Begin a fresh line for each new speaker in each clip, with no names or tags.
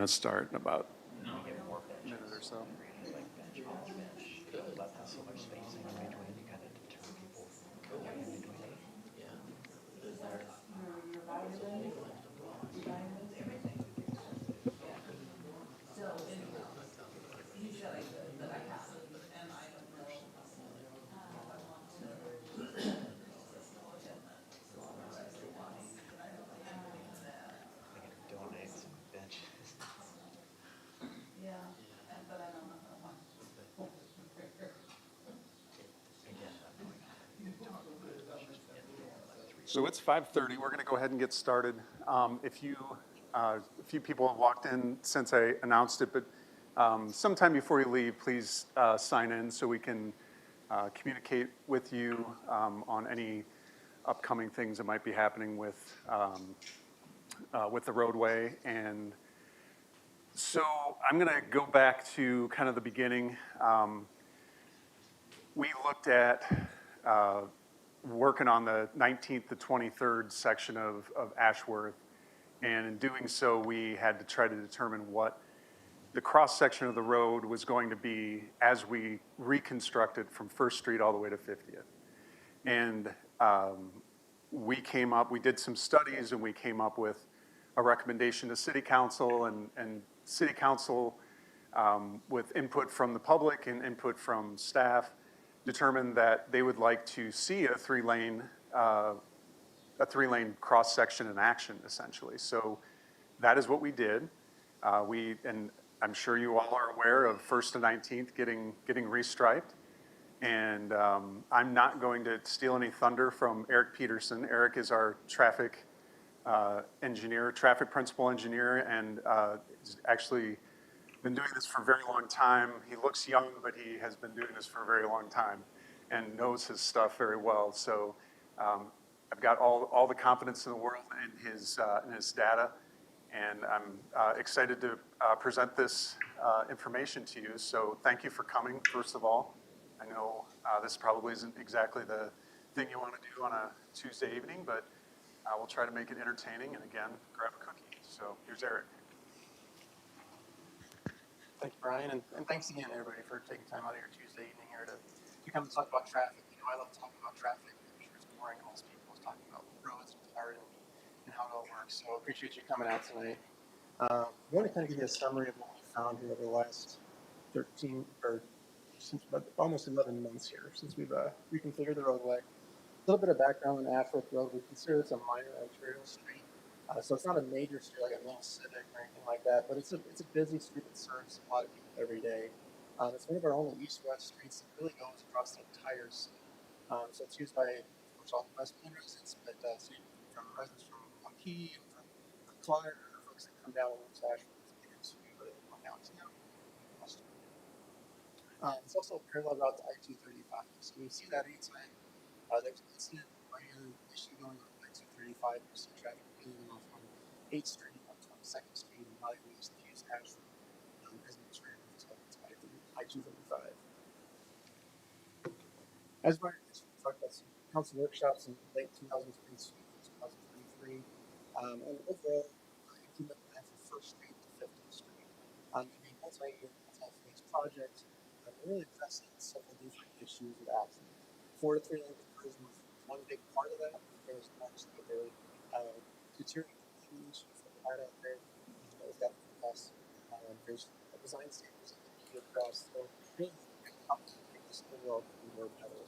to start in about
No.
a minute or so.
Donate some benches.
So it's 5:30. We're going to go ahead and get started. A few people have walked in since I announced it, but sometime before you leave, please sign in so we can communicate with you on any upcoming things that might be happening with the roadway. And so I'm going to go back to kind of the beginning. We looked at working on the 19th to 23rd section of Ashworth. And in doing so, we had to try to determine what the cross section of the road was going to be as we reconstructed from First Street all the way to 50th. And we did some studies and we came up with a recommendation to City Council, and City Council, with input from the public and input from staff, determined that they would like to see a three-lane cross section in action, essentially. So that is what we did. And I'm sure you all are aware of 1st to 19th getting restriped. And I'm not going to steal any thunder from Eric Peterson. Eric is our traffic engineer, traffic principal engineer, and has actually been doing this for a very long time. He looks young, but he has been doing this for a very long time and knows his stuff very well. So I've got all the confidence in the world in his data, and I'm excited to present this information to you. So thank you for coming, first of all. I know this probably isn't exactly the thing you want to do on a Tuesday evening, but we'll try to make it entertaining, and again, grab a cookie. So here's Eric.
Thank you, Brian, and thanks again, everybody, for taking time out of your Tuesday evening here to come and talk about traffic. You know, I love talking about traffic. I'm sure it's boring to most people, talking about roads and art and how it all works. So I appreciate you coming out tonight. I want to kind of give you a summary of what we found here over the last 13 or since almost 11 months here since we've reconfigured the roadway. A little bit of background on Ashworth Road. We consider this a minor arterial street. So it's not a major street like a little Civic or anything like that, but it's a busy street that serves a lot of people every day. It's one of our only east-west streets that really goes across the entire city. So it's used by, of course, all the West End residents, but from residents from Waukee, from Clark, folks that come down to Ashworth to get into downtown. It's also a parallel route to I-235. So we see that anytime there's an incident or any issue going on I-235, we see traffic getting off on 8th Street, on 22nd Street, and highways to use Ashford as an alternative to I-235. As Brian mentioned, we talked about some council workshops in late 2022, 2023, and overall implement plan for First Street to 50th Street. To be multi-year, multi-phase project, really addressing several different issues with accident. 4 to 3 lane conversion was one big part of that. There's actually a very deteriorating issue for the part out there. It's got to pass. There's design standards that need to be across. So really, how to make this overall more better.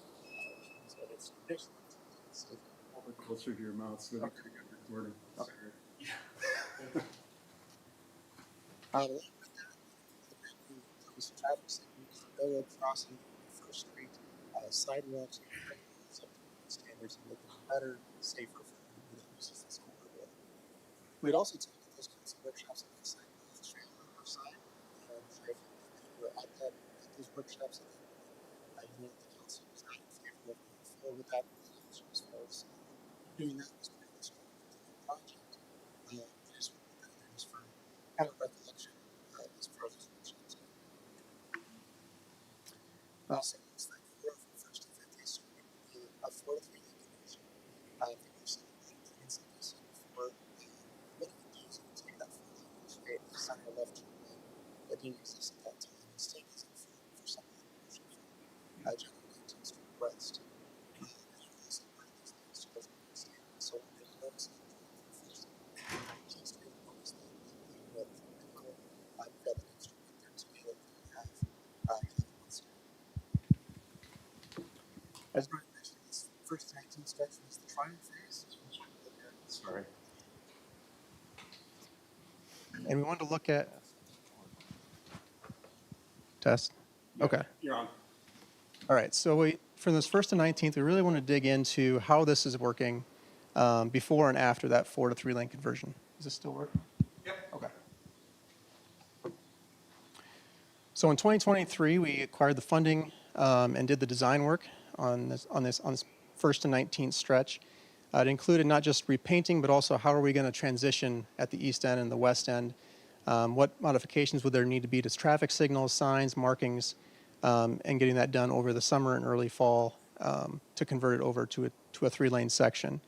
So it's traditionally safe.
Closer to your mouth so that you can get recording.
Okay. There's traffic signals, railroad crossing, First Street, sidewalks, standards, and making it better, safer for everybody that uses this corridor. We'd also take those kinds of workshops on the side of the trail on our side. If you were at those workshops, you know the council was not in favor of moving forward with that as far as doing that as part of this project. I just want to put that there just for kind of recollection as far as those workshops go. Also, it's like 4 from 1st to 50th Street, a 4 to 3 lane conversion. I think there's some plans that you said before. What it would do is it would take that 4 lane straight to the center left parking exists at that time. The state isn't for some of the general context for West. As you guys see, part of these lanes to doesn't extend. So what they notice that the first 19th Street notice that lane width critical. You've got the next street right there to be able to have as Brian mentioned, this first 19 stretch was the trial phase.
Sorry.
And we wanted to look at test. Okay.
You're on.
All right. So from this 1st to 19th, we really want to dig into how this is working before and after that 4 to 3 lane conversion. Does this still work?
Yep.
Okay. So in 2023, we acquired the funding and did the design work on this 1st to 19th stretch. It included not just repainting, but also how are we going to transition at the east end and the west end. What modifications would there need to be to traffic signals, signs, markings, and getting that done over the summer and early fall to convert it over to a 3-lane section.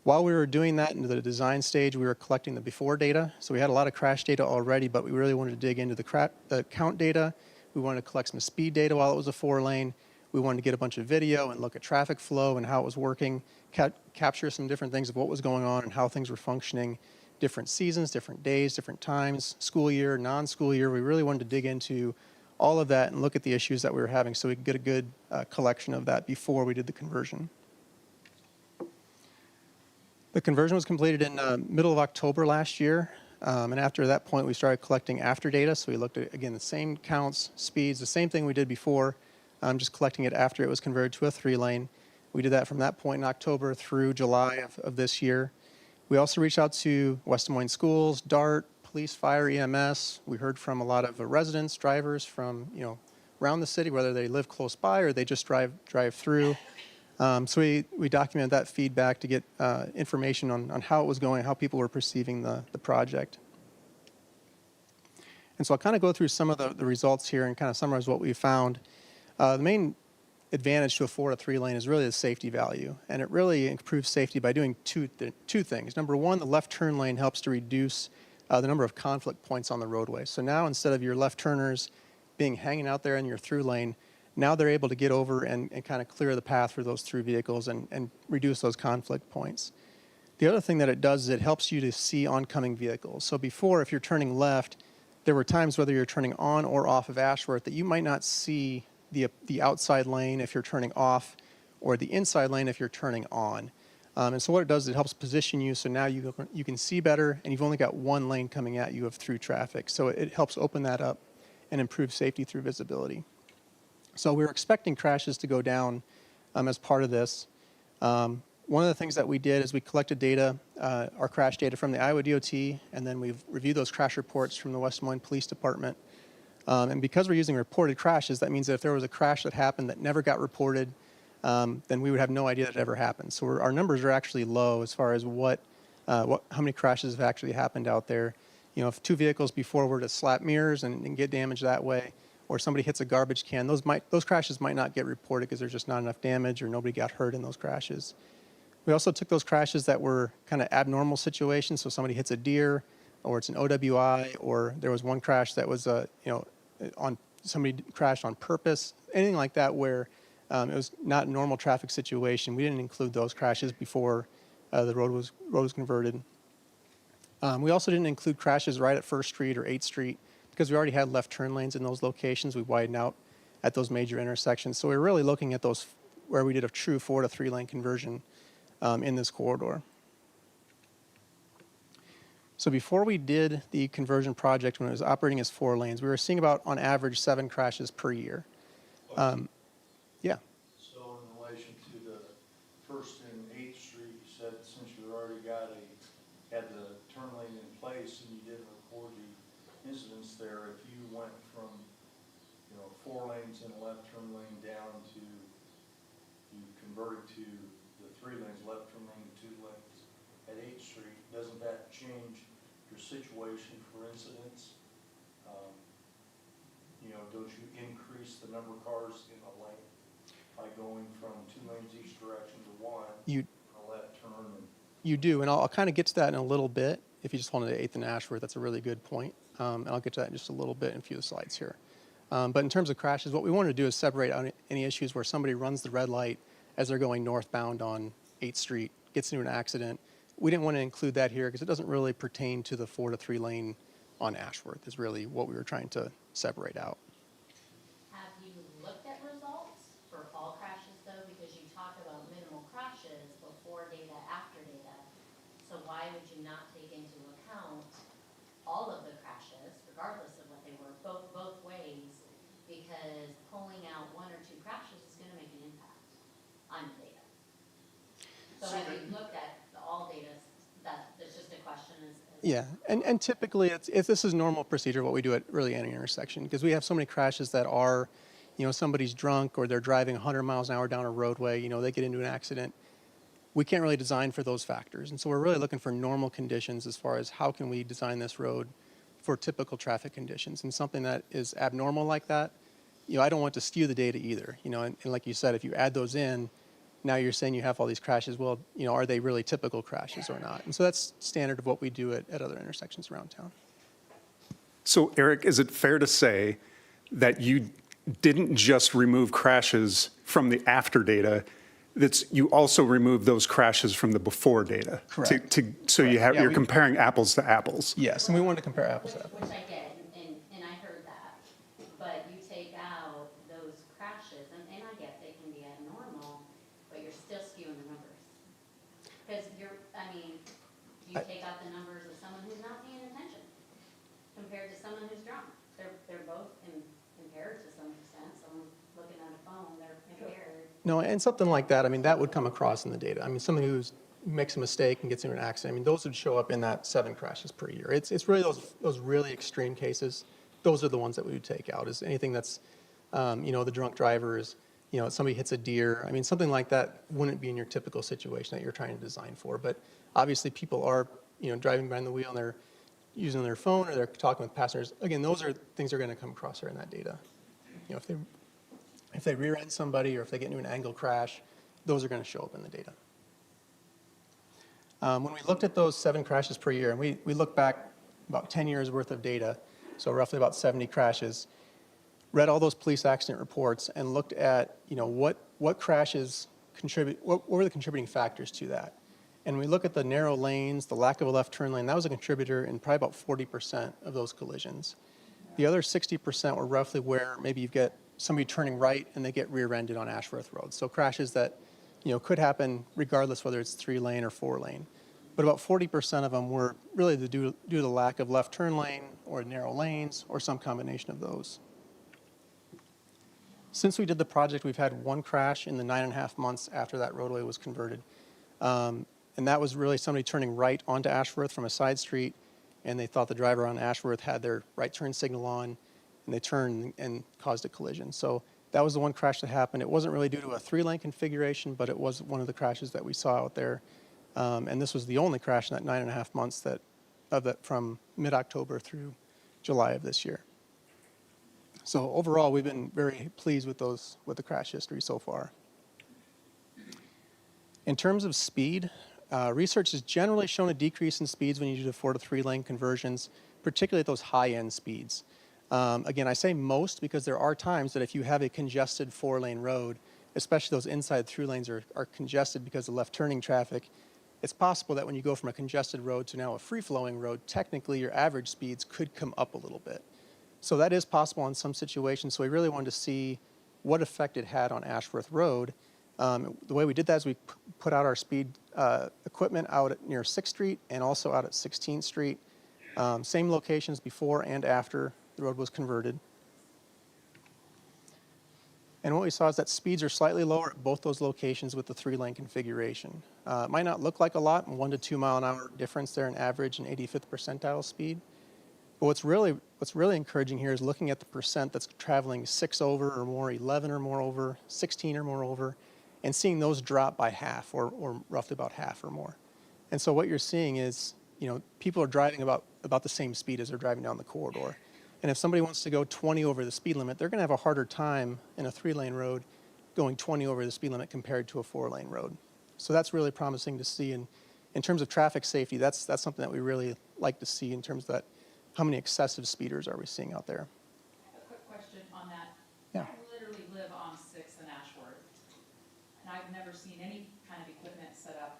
While we were doing that into the design stage, we were collecting the before data. So we had a lot of crash data already, but we really wanted to dig into the count data. We wanted to collect some speed data while it was a 4-lane. We wanted to get a bunch of video and look at traffic flow and how it was working, capture some different things of what was going on and how things were functioning, different seasons, different days, different times, school year, non-school year. We really wanted to dig into all of that and look at the issues that we were having so we could get a good collection of that before we did the conversion. The conversion was completed in middle of October last year, and after that point we started collecting after data. So we looked at, again, the same counts, speeds, the same thing we did before, just collecting it after it was converted to a 3-lane. We did that from that point in October through July of this year. We also reached out to West Des Moines schools, DART, police, fire, EMS. We heard from a lot of residents, drivers from around the city, whether they live close by or they just drive through. So we documented that feedback to get information on how it was going, how people were perceiving the project. And so I'll kind of go through some of the results here and kind of summarize what we found. The main advantage to a 4 to 3 lane is really the safety value. And it really improves safety by doing two things. Number one, the left turn lane helps to reduce the number of conflict points on the roadway. So now instead of your left turners hanging out there in your through lane, now they're able to get over and kind of clear the path for those through vehicles and reduce those conflict points. The other thing that it does is it helps you to see oncoming vehicles. So before, if you're turning left, there were times whether you're turning on or off of Ashworth that you might not see the outside lane if you're turning off or the inside lane if you're turning on. And so what it does is it helps position you so now you can see better and you've only got one lane coming at you of through traffic. So it helps open that up and improve safety through visibility. So we were expecting crashes to go down as part of this. One of the things that we did is we collected data, our crash data from the Iowa DOT, and then we've reviewed those crash reports from the West Des Moines Police Department. And because we're using reported crashes, that means that if there was a crash that happened that never got reported, then we would have no idea that it ever happened. So our numbers are actually low as far as how many crashes have actually happened out there. If 2 vehicles before were to slap mirrors and get damaged that way, or somebody hits a garbage can, those crashes might not get reported because there's just not enough damage or nobody got hurt in those crashes. We also took those crashes that were kind of abnormal situations, so somebody hits a deer, or it's an OWI, or there was one crash that was somebody crashed on purpose, anything like that where it was not a normal traffic situation. We didn't include those crashes before the road was converted. We also didn't include crashes right at 1st Street or 8th Street because we already had left turn lanes in those locations. We widened out at those major intersections. So we're really looking at those where we did a true 4 to 3 lane conversion in this corridor. So before we did the conversion project, when it was operating as 4 lanes, we were seeing about, on average, 7 crashes per year. Yeah.
So in relation to the 1st and 8th Street, you said since you already had the turn lane in place and you didn't record the incidents there, if you went from 4 lanes and a left turn lane down to, you converted to the 3 lanes, left turn lane, 2 lanes at 8th Street, doesn't that change your situation for incidents? Don't you increase the number of cars in a lane by going from 2 lanes each direction to 1, a left turn?
You do, and I'll kind of get to that in a little bit. If you just wanted to 8th and Ashworth, that's a really good point. and I'll get to that in just a little bit in a few of the slides here. But in terms of crashes, what we want to do is separate out any issues where somebody runs the red light as they're going northbound on 8th Street, gets into an accident. We didn't want to include that here because it doesn't really pertain to the 4 to 3 lane on Ashworth is really what we were trying to separate out.
Have you looked at results for all crashes though? Because you talk about minimal crashes before data, after data. So why would you not take into account all of the crashes, regardless of what they were, both ways? Because pulling out 1 or 2 crashes is gonna make an impact on the data. So have you looked at all data? That's just a question.
Yeah, and typically if this is normal procedure, what we do at really any intersection, because we have so many crashes that are, somebody's drunk or they're driving 100 miles an hour down a roadway, they get into an accident. We can't really design for those factors. And so we're really looking for normal conditions as far as how can we design this road for typical traffic conditions. And something that is abnormal like that, I don't want to skew the data either. And like you said, if you add those in, now you're saying you have all these crashes. Well, are they really typical crashes or not? And so that's standard of what we do at other intersections around town.
So Eric, is it fair to say that you didn't just remove crashes from the after data, you also removed those crashes from the before data?
Correct.
So you're
we-
comparing apples to apples?
Yes, and we wanted to compare apples to apples.
Which I get, and I heard that. But you take out those crashes, and I get they can be abnormal, but you're still skewing the numbers. Because you take out the numbers of someone who's not paying attention compared to someone who's drunk. They're both impaired to some extent. Someone looking at a phone, they're impaired.
No, and something like that, that would come across in the data. Somebody who makes a mistake and gets into an accident, those would show up in that 7 crashes per year. It's really those really extreme cases. Those are the ones that we would take out. Is anything that's, the drunk driver is, somebody hits a deer. Something like that wouldn't be in your typical situation that you're trying to design for. But obviously people are, driving behind the wheel and they're using their phone or they're talking with passengers. Again, those are things that are going to come across there in that data. If they rear end somebody or if they get into an angle crash, those are going to show up in the data. When we looked at those 7 crashes per year, and we looked back about 10 years worth of data, so roughly about 70 crashes, read all those police accident reports and looked at, what crashes contribute, what were the contributing factors to that? And we look at the narrow lanes, the lack of a left turn lane, that was a contributor in probably about 40% of those collisions. The other 60% were roughly where maybe you've got somebody turning right and they get rear-ended on Ashworth Road. So crashes that, could happen regardless whether it's 3-lane or 4-lane. But about 40% of them were really due to the lack of left turn lane or narrow lanes or some combination of those. Since we did the project, we've had 1 crash in the 9.5 months after that roadway was converted. And that was really somebody turning right onto Ashworth from a side street, and they thought the driver on Ashworth had their right turn signal on, and they turned and caused a collision. So that was the 1 crash that happened. It wasn't really due to a 3-lane configuration, but it was one of the crashes that we saw out there. And this was the only crash in that 9.5 months from mid-October through July of this year. So overall, we've been very pleased with the crash history so far. In terms of speed, research has generally shown a decrease in speeds when you do the 4 to 3-lane conversions, particularly at those high-end speeds. Again, I say most because there are times that if you have a congested 4-lane road, especially those inside through lanes are congested because of left turning traffic, it's possible that when you go from a congested road to now a free-flowing road, technically your average speeds could come up a little bit. So that is possible in some situations. So we really wanted to see what effect it had on Ashworth Road. The way we did that is we put out our speed equipment out near 6th Street and also out at 16th Street. Same locations before and after the road was converted. And what we saw is that speeds are slightly lower at both those locations with the 3-lane configuration. It might not look like a lot, 1 to 2 mile an hour difference there in average and 85th percentile speed. But what's really encouraging here is looking at the percent that's traveling 6 over or more, 11 or more over, 16 or more over, and seeing those drop by half or roughly about half or more. And so what you're seeing is, people are driving about the same speed as they're driving down the corridor. And if somebody wants to go 20 over the speed limit, they're going to have a harder time in a 3-lane road going 20 over the speed limit compared to a 4-lane road. So that's really promising to see. And in terms of traffic safety, that's something that we really like to see in terms of that how many excessive speeders are we seeing out there.
I have a quick question on that.
Yeah.
I literally live on 6th and Ashworth, and I've never seen any kind of equipment set up.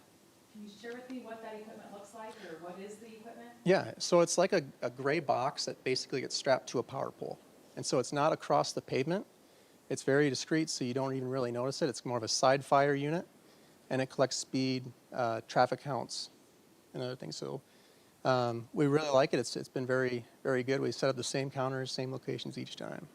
Can you share with me what that equipment looks like, or what is the equipment?
Yeah, so it's like a gray box that basically gets strapped to a power pole. And so it's not across the pavement. It's very discreet, so you don't even really notice it. It's more of a side fire unit, and it collects speed, traffic counts, and other things. So we really like it. It's been very, very good. We set up the same counters, same locations each time.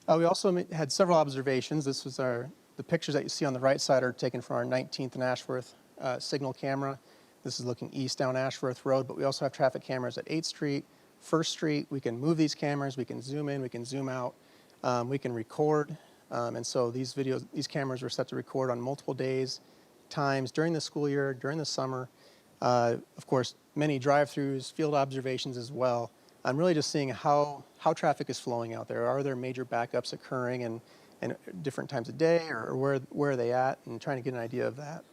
We also had several observations. This was the pictures that you see on the right side are taken from our 19th and Ashworth signal camera. This is looking east down Ashworth Road, but we also have traffic cameras at 8th Street, 1st Street. We can move these cameras, we can zoom in, we can zoom out, we can record. And so these cameras were set to record on multiple days, times during the school year, during the summer. Of course, many drive-throughs, field observations as well. I'm really just seeing how traffic is flowing out there. Are there major backups occurring and different times of day, or where are they at, and trying to get an idea of that.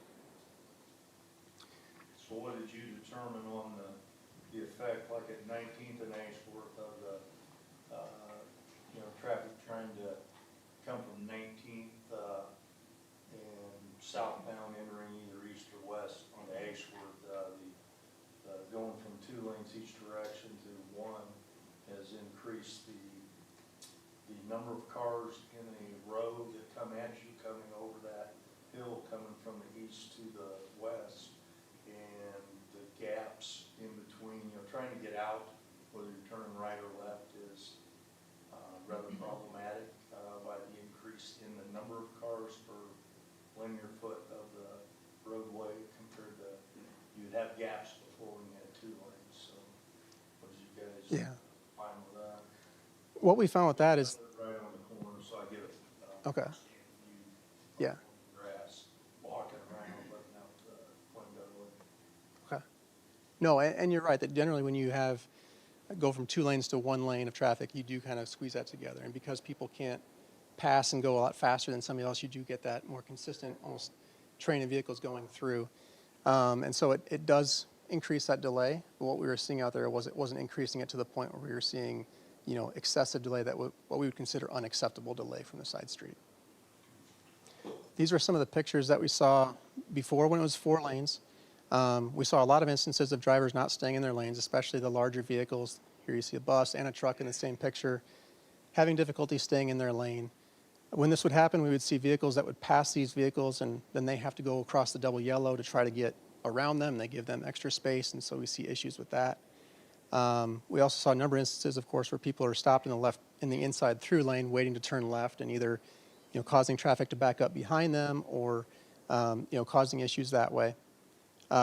So what did you determine on the effect, like at 19th and Ashworth, of the, traffic trying to come from 19th and southbound entering either east or west on Ashworth, going from 2 lanes each direction to 1 has increased the number of cars in a row that come at you coming over that hill coming from the east to the west. And the gaps in between, trying to get out, whether you're turning right or left, is rather problematic by the increase in the number of cars per linear foot of the roadway compared to, you'd have gaps before when you had 2 lanes. So what did you guys find with that?
What we found with that is,
Right on the corner, so I get it.
Okay.
View
Yeah.
of the grass, walking around, looking out the window.
okay. No, and you're right that generally when you go from 2 lanes to 1 lane of traffic, you do kind of squeeze that together. And because people can't pass and go a lot faster than somebody else, you do get that more consistent, almost train of vehicles going through. And so it does increase that delay. But what we were seeing out there it wasn't increasing it to the point where we were seeing, excessive delay, what we would consider unacceptable delay from the side street. These are some of the pictures that we saw before when it was 4 lanes. We saw a lot of instances of drivers not staying in their lanes, especially the larger vehicles. Here you see a bus and a truck in the same picture, having difficulty staying in their lane. When this would happen, we would see vehicles that would pass these vehicles, and then they have to go across the double yellow to try to get around them. They give them extra space, and so we see issues with that. We also saw a number of instances, of course, where people are stopped in the inside through lane waiting to turn left, and either causing traffic to back up behind them or causing issues that way.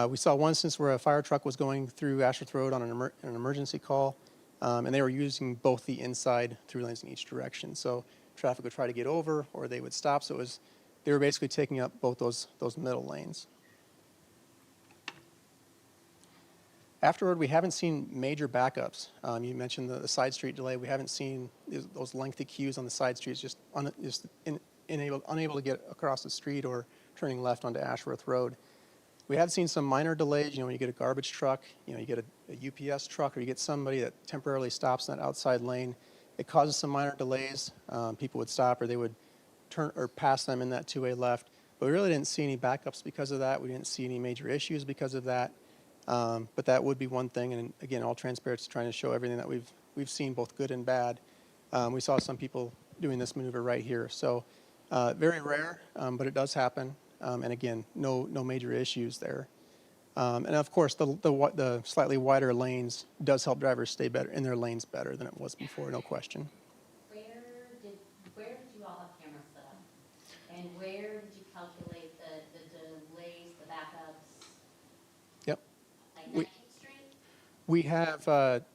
We saw one instance where a fire truck was going through Ashworth Road on an emergency call, and they were using both the inside through lanes in each direction. So traffic would try to get over, or they would stop. So they were basically taking up both those middle lanes. Afterward, we haven't seen major backups. You mentioned the side street delay. We haven't seen those lengthy queues on the side streets, just unable to get across the street or turning left onto Ashworth Road. We have seen some minor delays. When you get a garbage truck, you get a UPS truck, or you get somebody that temporarily stops in that outside lane. It causes some minor delays. People would stop, or they would turn or pass them in that 2-way left. But we really didn't see any backups because of that. We didn't see any major issues because of that. But that would be one thing. And again, all transparency, trying to show everything that we've seen, both good and bad. We saw some people doing this maneuver right here. So very rare, but it does happen. And again, no major issues there. And of course, the slightly wider lanes does help drivers stay better in their lanes better than it was before, no question.
Where did you all have cameras set up? And where did you calculate the delays, the backups?
Yep.
Like 19th Street?
We have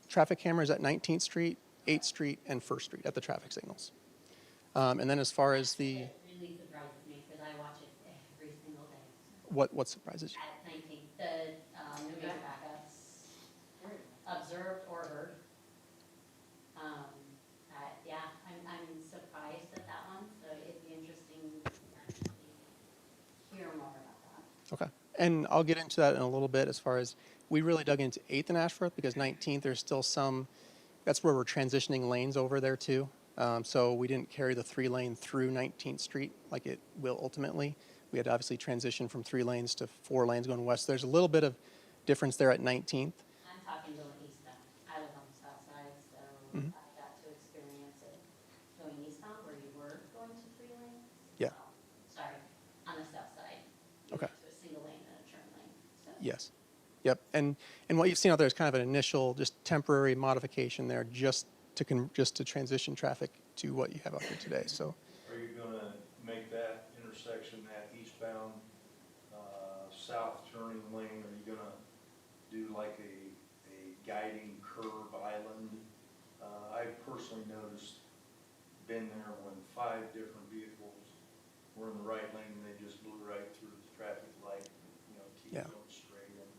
traffic cameras at 19th Street, 8th Street, and 1st Street at the traffic signals. And then as far as the...
It really surprises me because I watch it every single day.
What surprises you?
At 19th, no major backups, observed or heard. Yeah, I'm surprised at that one, so it'd be interesting to actually hear more about that.
Okay. And I'll get into that in a little bit as far as we really dug into 8th and Ashworth because 19th, there's still some, that's where we're transitioning lanes over there too. So we didn't carry the 3-lane through 19th Street like it will ultimately. We had to obviously transition from 3 lanes to 4 lanes going west. There's a little bit of difference there at 19th.
I'm talking going eastbound. I live on the south side, so
Mhm.
I got to experience it going eastbound where you were going to 3 lanes.
Yeah.
Well, sorry, on the south side. You
Okay.
went to a single lane and a turn lane, so.
Yes. Yep. And what you've seen out there is kind of an initial, just temporary modification there, just to transition traffic to what you have out there today. So
Are you gonna make that intersection, that eastbound, south turning lane, are you gonna do like a guiding curve island? I personally noticed, been there when 5 different vehicles were in the right lane and they just blew right through the traffic light, keep
Yeah.
going straight. And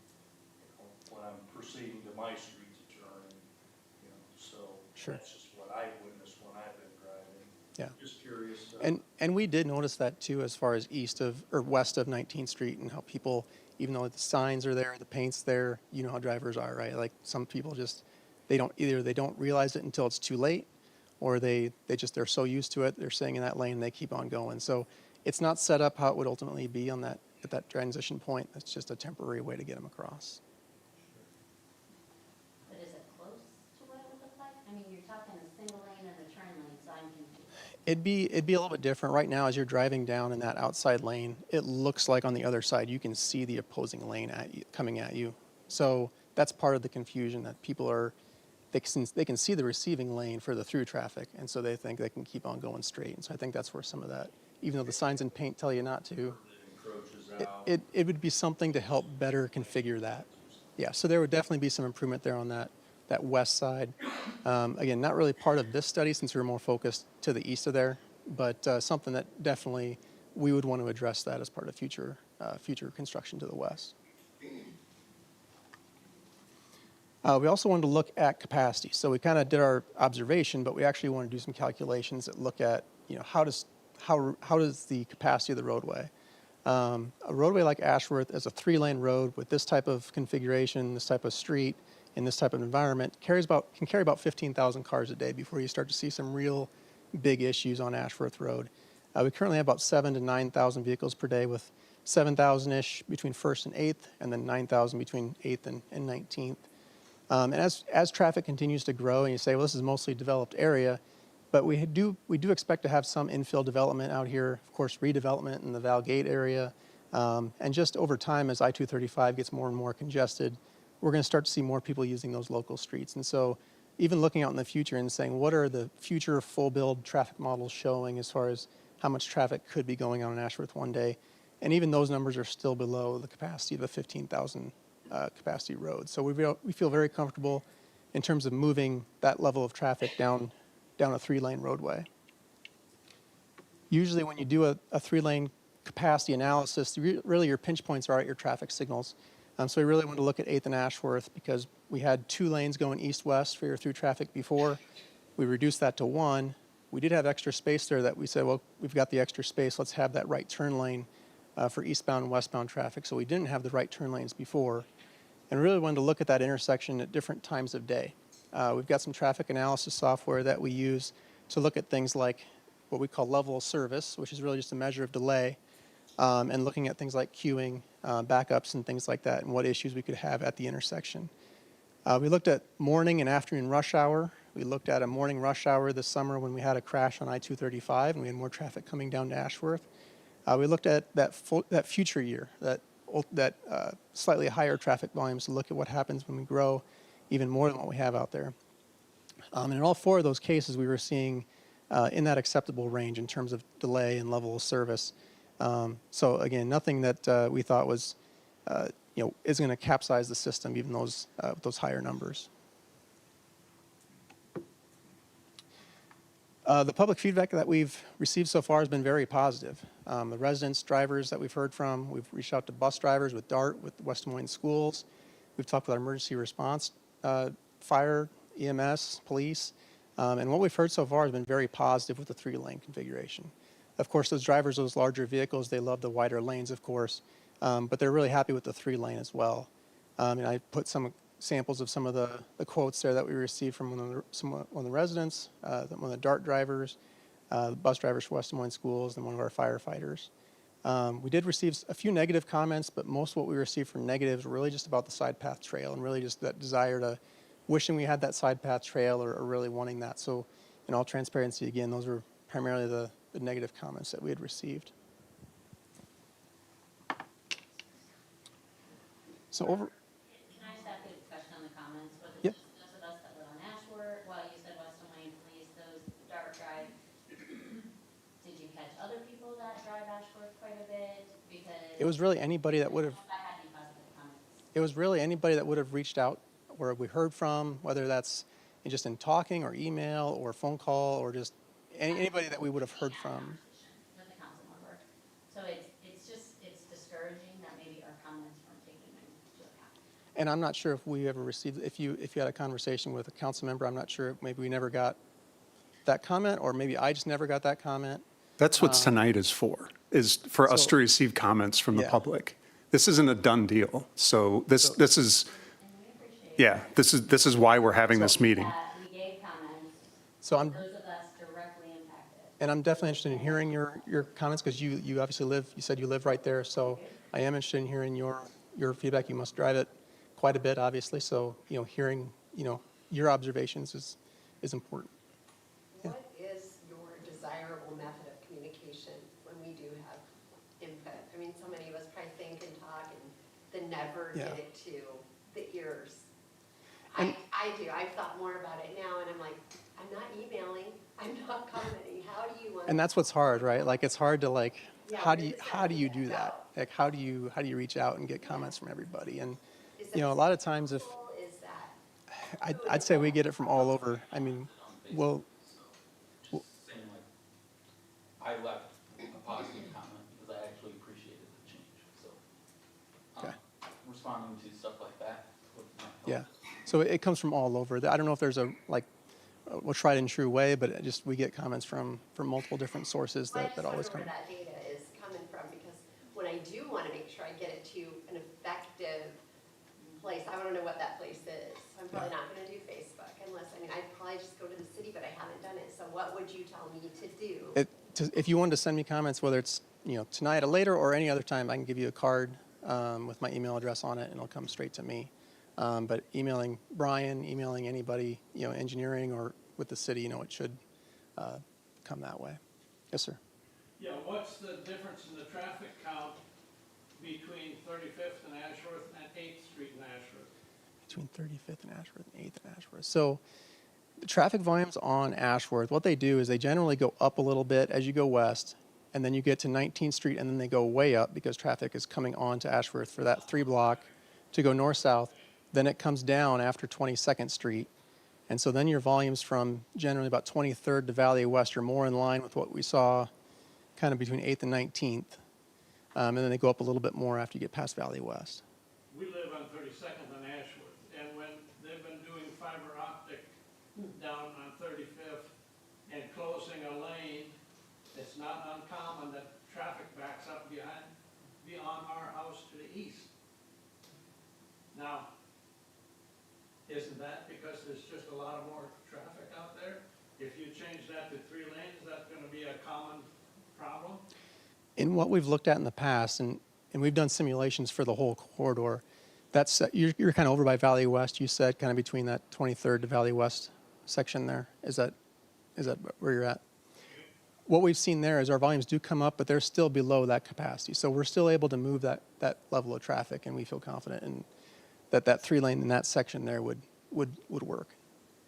when I'm proceeding to my street to turn, so
Sure.
that's just what I witnessed when I've been driving.
yeah.
Just curious.
And we did notice that too, as far as east of or west of 19th Street, and how people, even though the signs are there, the paint's there, you know how drivers are, right? Like some people just, they don't realize it until it's too late, or they're so used to it, they're staying in that lane, they keep on going. So it's not set up how it would ultimately be on that at that transition point. It's just a temporary way to get them across.
But is it close to what it would look like? I mean, you're talking a single lane and a turn lane, so I'm confused.
It'd be a little bit different right now as you're driving down in that outside lane. It looks like on the other side you can see the opposing lane coming at you. So that's part of the confusion that people are. They can see the receiving lane for the through traffic, and so they think they can keep on going straight. And so I think that's where some of that, even though the signs in paint tell you not to,
It encroaches out.
it would be something to help better configure that. Yeah, so there would definitely be some improvement there on that west side. Again, not really part of this study since we're more focused to the east of there, but something that definitely we would want to address that as part of future construction to the west. We also wanted to look at capacity. So we kind of did our observation, but we actually want to do some calculations that look at, how does the capacity of the roadway. A roadway like Ashworth is a 3-lane road with this type of configuration, this type of street, in this type of environment, can carry about 15,000 cars a day before you start to see some real big issues on Ashworth Road. We currently have about 7,000 to 9,000 vehicles per day, with 7,000-ish between 1st and 8th, and then 9,000 between 8th and 19th. And as traffic continues to grow, and you say, well, this is mostly developed area, but we do expect to have some infill development out here, of course, redevelopment in the Val Gate area, and just over time, as I-235 gets more and more congested, we're going to start to see more people using those local streets. And so even looking out in the future and saying, what are the future full build traffic models showing as far as how much traffic could be going on in Ashworth one day? And even those numbers are still below the capacity of a 15,000 capacity road. So we feel very comfortable in terms of moving that level of traffic down a 3-lane roadway. Usually when you do a 3-lane capacity analysis, really your pinch points are at your traffic signals. So we really want to look at 8th and Ashworth because we had 2 lanes going east-west for your through traffic before. We reduced that to 1. We did have extra space there that we said, well, we've got the extra space, let's have that right turn lane for eastbound and westbound traffic. So we didn't have the right turn lanes before. And really wanted to look at that intersection at different times of day. We've got some traffic analysis software that we use to look at things like what we call level of service, which is really just a measure of delay, and looking at things like queuing, backups, and things like that, and what issues we could have at the intersection. We looked at morning and afternoon rush hour. We looked at a morning rush hour this summer when we had a crash on I-235 and we had more traffic coming down to Ashworth. We looked at that future year, that slightly higher traffic volumes to look at what happens when we grow even more than what we have out there. And in all 4 of those cases, we were seeing in that acceptable range in terms of delay and level of service. So again, nothing that we thought was, is going to capsize the system, even those higher numbers. The public feedback that we've received so far has been very positive. The residents, drivers that we've heard from, we've reached out to bus drivers with DART, with West Des Moines Schools. We've talked with our emergency response, fire, EMS, police. And what we've heard so far has been very positive with the 3-lane configuration. Of course, those drivers, those larger vehicles, they love the wider lanes, of course. but they're really happy with the 3-lane as well. And I put some samples of some of the quotes there that we received from one of the residents, one of the DART drivers, the bus drivers for West Des Moines Schools, and one of our firefighters. We did receive a few negative comments, but most of what we received for negatives were really just about the side path trail and really just that desire to wishing we had that side path trail or really wanting that. So in all transparency, again, those were primarily the negative comments that we had received. So over.
Can I just ask a question on the comments? Was
Yep.
it just those of us that live on Ashworth? Well, you said West Des Moines Police, those DART drive. Did you catch other people that drive Ashworth quite a bit? Because
It was really anybody that would have.
I had any positive comments.
It was really anybody that would have reached out where we heard from, whether that's just in talking or email or phone call or just anybody that we would have heard from.
With the council member. So it's discouraging that maybe our comments weren't taken into account.
And I'm not sure if we ever received, if you had a conversation with a council member, I'm not sure, maybe we never got that comment, or maybe I just never got that comment.
That's what tonight is for us
So-
to receive comments from the
Yeah.
public. This isn't a done deal. So this is,
And we appreciate it.
yeah, this is why we're having this meeting.
That we gave comments,
So I'm,
those of us directly impacted.
and I'm definitely interested in hearing your comments because you obviously you said you live right there. So I am interested in hearing your feedback. You must drive it quite a bit, obviously. So, hearing, your observations is important.
What is your desirable method of communication when we do have input? I mean, so many of us probably think and talk and then never
Yeah.
get it to the ears.
And-
I do. I've thought more about it now and I'm like, I'm not emailing, I'm not commenting. How do you want?
And that's what's hard, right? Like it's hard to
Yeah,
how
where
do you
does
how do you
that
do
go?
that? Like how do you reach out and get comments from everybody? And
Is
a
that
lot of times if
simple? Is that?
I'd say we get it from all over. I mean, well,
Just saying like, I left a positive comment because I actually appreciated the change, so.
Okay.
Responding to stuff like that would not help.
yeah. So it comes from all over. I don't know if there's a tried and true way, but we get comments from multiple different sources
Well, I
that
just
always
wonder
come.
where that data is coming from, because when I do want to make sure I get it to an effective place, I want to know what that place is. I'm probably not going to do Facebook unless, I'd probably just go to the city, but I haven't done it. So what would you tell me to do?
If you wanted to send me comments, whether it's tonight or later or any other time, I can give you a card with my email address on it, and it'll come straight to me. But emailing Brian, emailing anybody, engineering or with the city, it should come that way. Yes, sir.
Yeah, what's the difference in the traffic count between 35th and Ashworth and 8th Street and Ashworth?
Between 35th and Ashworth and 8th and Ashworth. So the traffic volumes on Ashworth, what they do is they generally go up a little bit as you go west, and then you get to 19th Street, and then they go way up because traffic is coming on to Ashworth for that 3 block to go north-south. Then it comes down after 22nd Street. And so then your volumes from generally about 23rd to Valley West are more in line with what we saw kind of between 8th and 19th. And then they go up a little bit more after you get past Valley West.
We live on 32nd and Ashworth, and when they've been doing fiber optic down on 35th and closing a lane, it's not uncommon that traffic backs up beyond our house to the east. Now, isn't that because there's just a lot of more traffic out there? If you change that to 3 lanes, that's going to be a common problem?
In what we've looked at in the past, and we've done simulations for the whole corridor, that's you're kind of over by Valley West, you said, kind of between that 23rd to Valley West section there. Is that where you're at? What we've seen there is our volumes do come up, but they're still below that capacity. So we're still able to move that level of traffic, and we feel confident in that 3 lane in that section there would work.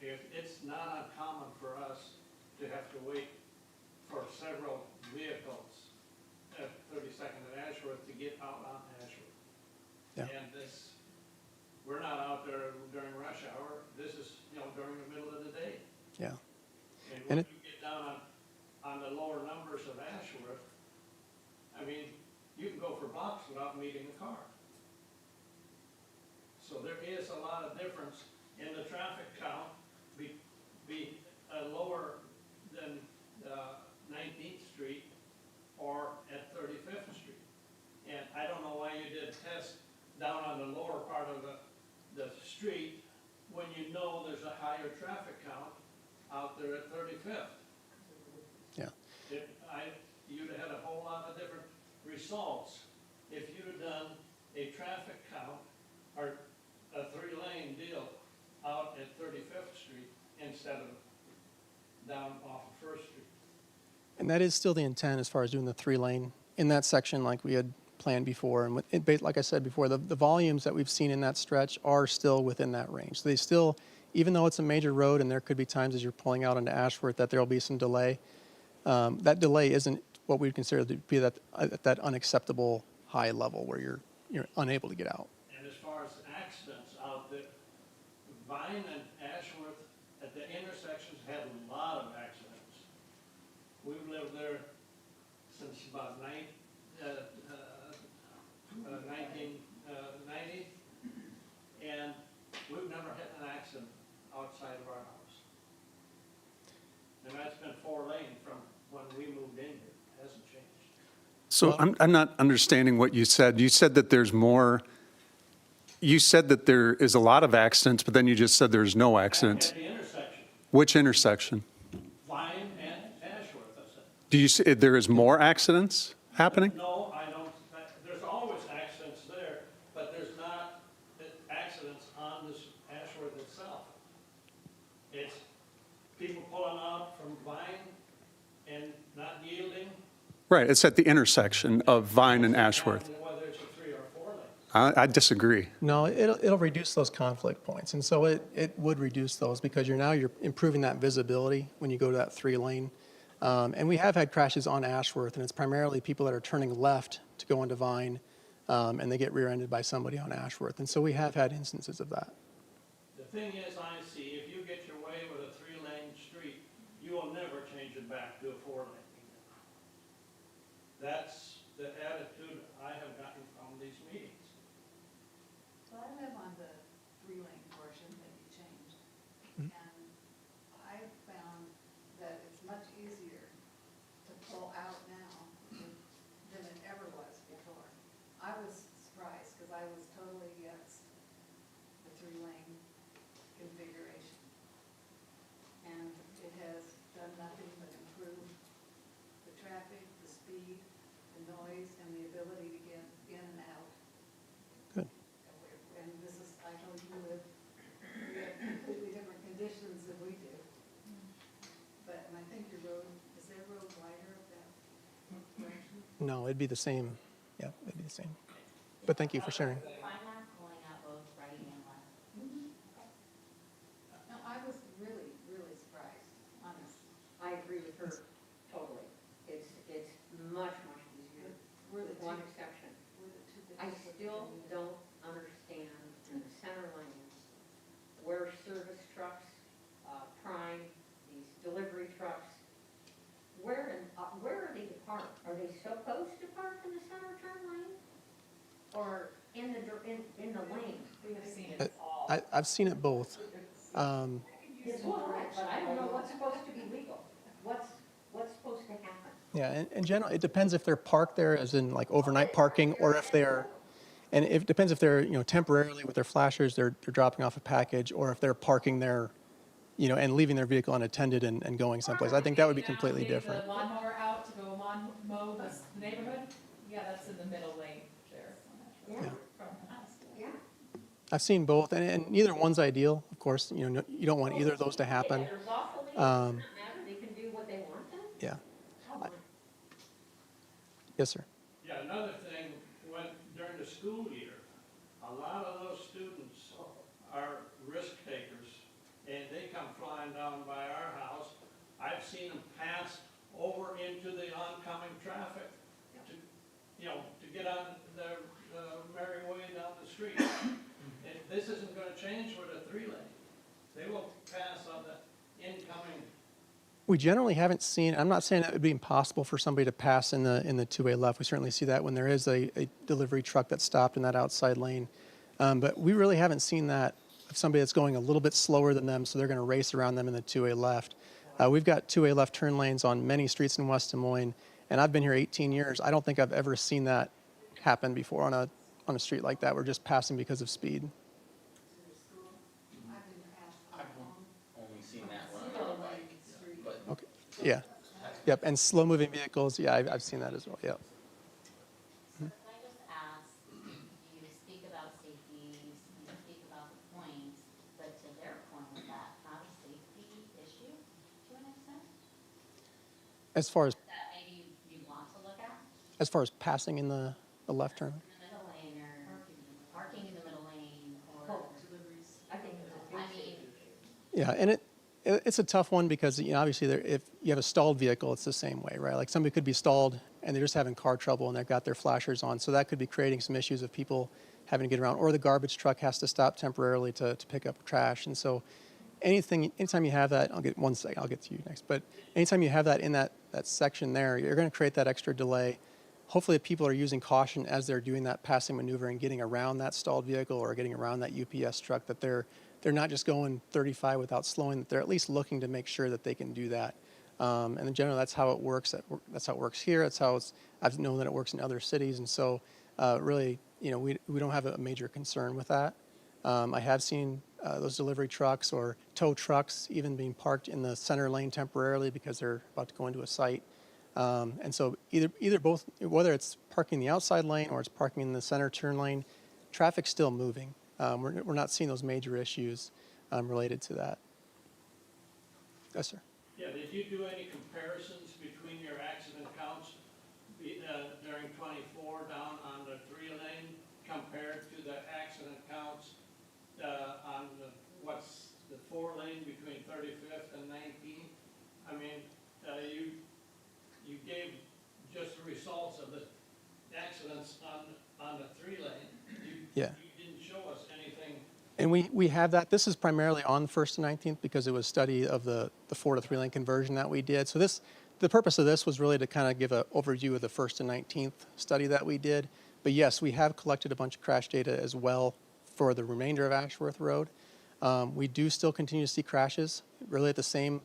It's not uncommon for us to have to wait for several vehicles at 32nd and Ashworth to get out on Ashworth.
Yeah.
And we're not out there during rush hour. This is, during the middle of the day.
Yeah.
And
And
when you get down on the lower numbers of Ashworth, you can go for blocks without meeting a car. So there is a lot of difference in the traffic count, be lower than 19th Street or at 35th Street. And I don't know why you down on the lower part of the street when you know there's a higher traffic count out there at 35th.
Yeah.
You'd have had a whole lot of different results if you'd have done a traffic count or a 3-lane deal out at 35th Street instead of down off of First Street.
And that is still the intent as far as doing the 3-lane in that section like we had planned before. And like I said before, the volumes that we've seen in that stretch are still within that range. They still, even though it's a major road and there could be times as you're pulling out into Ashworth that there will be some delay, that delay isn't what we would consider to be at that unacceptable high level where you're unable to get out.
And as far as accidents out there, Vine and Ashworth at the intersections had a lot of accidents. We've lived there since about 1990, and we've never had an accident outside of our house. And that's been 4-lane from when we moved in here, it hasn't changed.
So I'm not understanding what you said. You said that there's more, you said that there is a lot of accidents, but then you just said there's no accidents.
At the intersection,
Which intersection?
Vine and Ashworth, I said.
Do you say there is more accidents happening?
No, I don't, there's always accidents there, but there's not accidents on this Ashworth itself. It's people pulling out from Vine and not yielding.
Right, it's at the intersection of Vine and Ashworth.
Whether it's a 3 or 4-lane.
I disagree.
No, it'll reduce those conflict points. And so it would reduce those because you're improving that visibility when you go to that 3-lane. And we have had crashes on Ashworth, and it's primarily people that are turning left to go into Vine, and they get rear-ended by somebody on Ashworth. And so we have had instances of that.
The thing is, I see, if you get your way with a 3-lane street, you will never change it back to a 4-lane. That's the attitude I have gotten from these meetings.
So I live on the 3-lane portion that you changed, and I found that it's much easier to pull out now than it ever was before. I was surprised, because I was totally against the 3-lane configuration. And it has done nothing but improve the traffic, the speed, the noise, and the ability to get in and out.
Good.
And this is, I know you live, we have completely different conditions than we do. But, and I think your road, is their road wider up that direction?
No, it'd be the same. Yeah, it'd be the same. But thank you for sharing.
I'm not pulling out both right and left.
No, I was really, really surprised, honest.
I agree with her totally. It's much, much easier,
We're the
with one
two,
exception.
we're the two.
I still don't understand in the center lane where service trucks, Prime, these delivery trucks, where are they to park? Are they supposed to park in the center turn lane? Or in the lane?
We have seen
Uh,
it all.
I've seen it both.
It's all right, but I don't know what's supposed to be legal. What's supposed to happen?
Yeah, in general, it depends if they're parked there as in like overnight parking or if they're, and it depends if they're, temporarily with their flashers, they're dropping off a package, or if they're parking there, and leaving their vehicle unattended and going someplace. I think that would be completely different.
The lawnmower out to go mow the neighborhood, yeah, that's in the middle lane there.
Yeah.
From the house.
Yeah.
I've seen both, and neither one's ideal, of course. You don't want either of those to happen.
They're lawfully, it doesn't matter, they can do what they want then?
Yeah.
Oh,
Yes, sir.
Yeah, another thing, during the school year, a lot of those students are risk takers, and they come flying down by our house. I've seen them pass over into the oncoming traffic to get on their merry way down the street. And this isn't gonna change with a 3-lane. They will pass on the incoming.
We generally haven't seen, I'm not saying that it would be impossible for somebody to pass in the two-way left. We certainly see that when there is a delivery truck that's stopped in that outside lane. But we really haven't seen that of somebody that's going a little bit slower than them, so they're going to race around them in the two-way left. We've got two-way left turn lanes on many streets in West Des Moines, and I've been here 18 years. I don't think I've ever seen that happen before on on a street like that, we're just passing because of speed.
I've been asked for
I've
that long.
only seen that run on a bike, but
Okay, yeah. Yep, and slow-moving vehicles, yeah, I've seen that as well, yep.
So can I just ask, you speak about safety, you speak about the points, but to their point, is that not a safety issue to an extent?
As far as,
That maybe you want to look at?
as far as passing in the left turn?
In the middle lane or parking in the middle lane or,
I think it's a big
I mean,
safety issue.
Yeah, and it's a tough one because, you know, obviously if you have a stalled vehicle, it's the same way, right? Like somebody could be stalled and they're just having car trouble and they've got their flashers on. So that could be creating some issues of people having to get around, or the garbage truck has to stop temporarily to pick up trash. And so anytime you have that, I'll get to you next, but anytime you have that in that section there, you're going to create that extra delay. Hopefully people are using caution as they're doing that passing maneuver and getting around that stalled vehicle or getting around that UPS truck, that they're not just going 35 without slowing, that they're at least looking to make sure that they can do that. And in general, that's how it works. That's how it works here. That's how I've known that it works in other cities. And so really, you know, we don't have a major concern with that. I have seen those delivery trucks or tow trucks even being parked in the center lane temporarily because they're about to go into a site. And so either both, whether it's parking the outside lane or it's parking in the center turn lane, traffic's still moving. We're not seeing those major issues related to that. Yes, sir.
Yeah, did you do any comparisons between your accident counts during 24 down on the 3-lane compared to the accident counts on what's the 4-lane between 35th and 19th? I mean, you gave just the results of the accidents on the 3-lane.
Yeah.
You didn't show us anything.
And we have that. This is primarily on 1st and 19th because it was study of the 4 to 3-lane conversion that we did. So the purpose of this was really to kind of give an overview of the 1st and 19th study that we did. But yes, we have collected a bunch of crash data as well for the remainder of Ashworth Road. We do still continue to see crashes, really at the same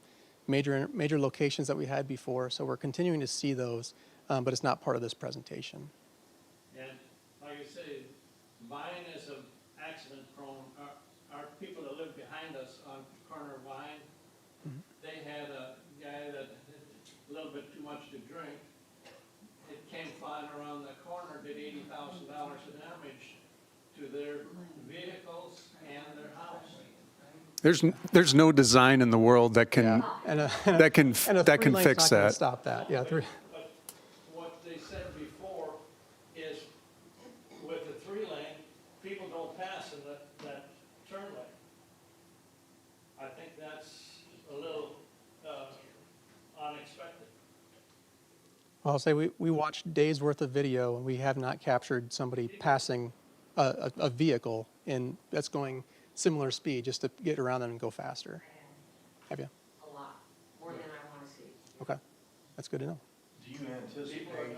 major locations that we had before. So we're continuing to see those, but it's not part of this presentation.
And like I say, Vine is a accident prone. Our people that live behind us on corner of Vine, they had a guy that had a little bit too much to drink. It came flying around the corner, did $80,000 of damage to their vehicles and their house.
There's no design in the world that can
And
that can
and a
that can
3-lane's
fix
not gonna
that.
Stop that. Yeah.
But what they said before is with the 3-lane, people don't pass in that turn lane. I think that's a little unexpected.
Well, I'll say we watched days worth of video and we have not captured somebody passing a vehicle that's going similar speed just to get around them and go faster. Have you?
A lot, more than I want to see.
Okay, that's good to know.
Do you anticipate,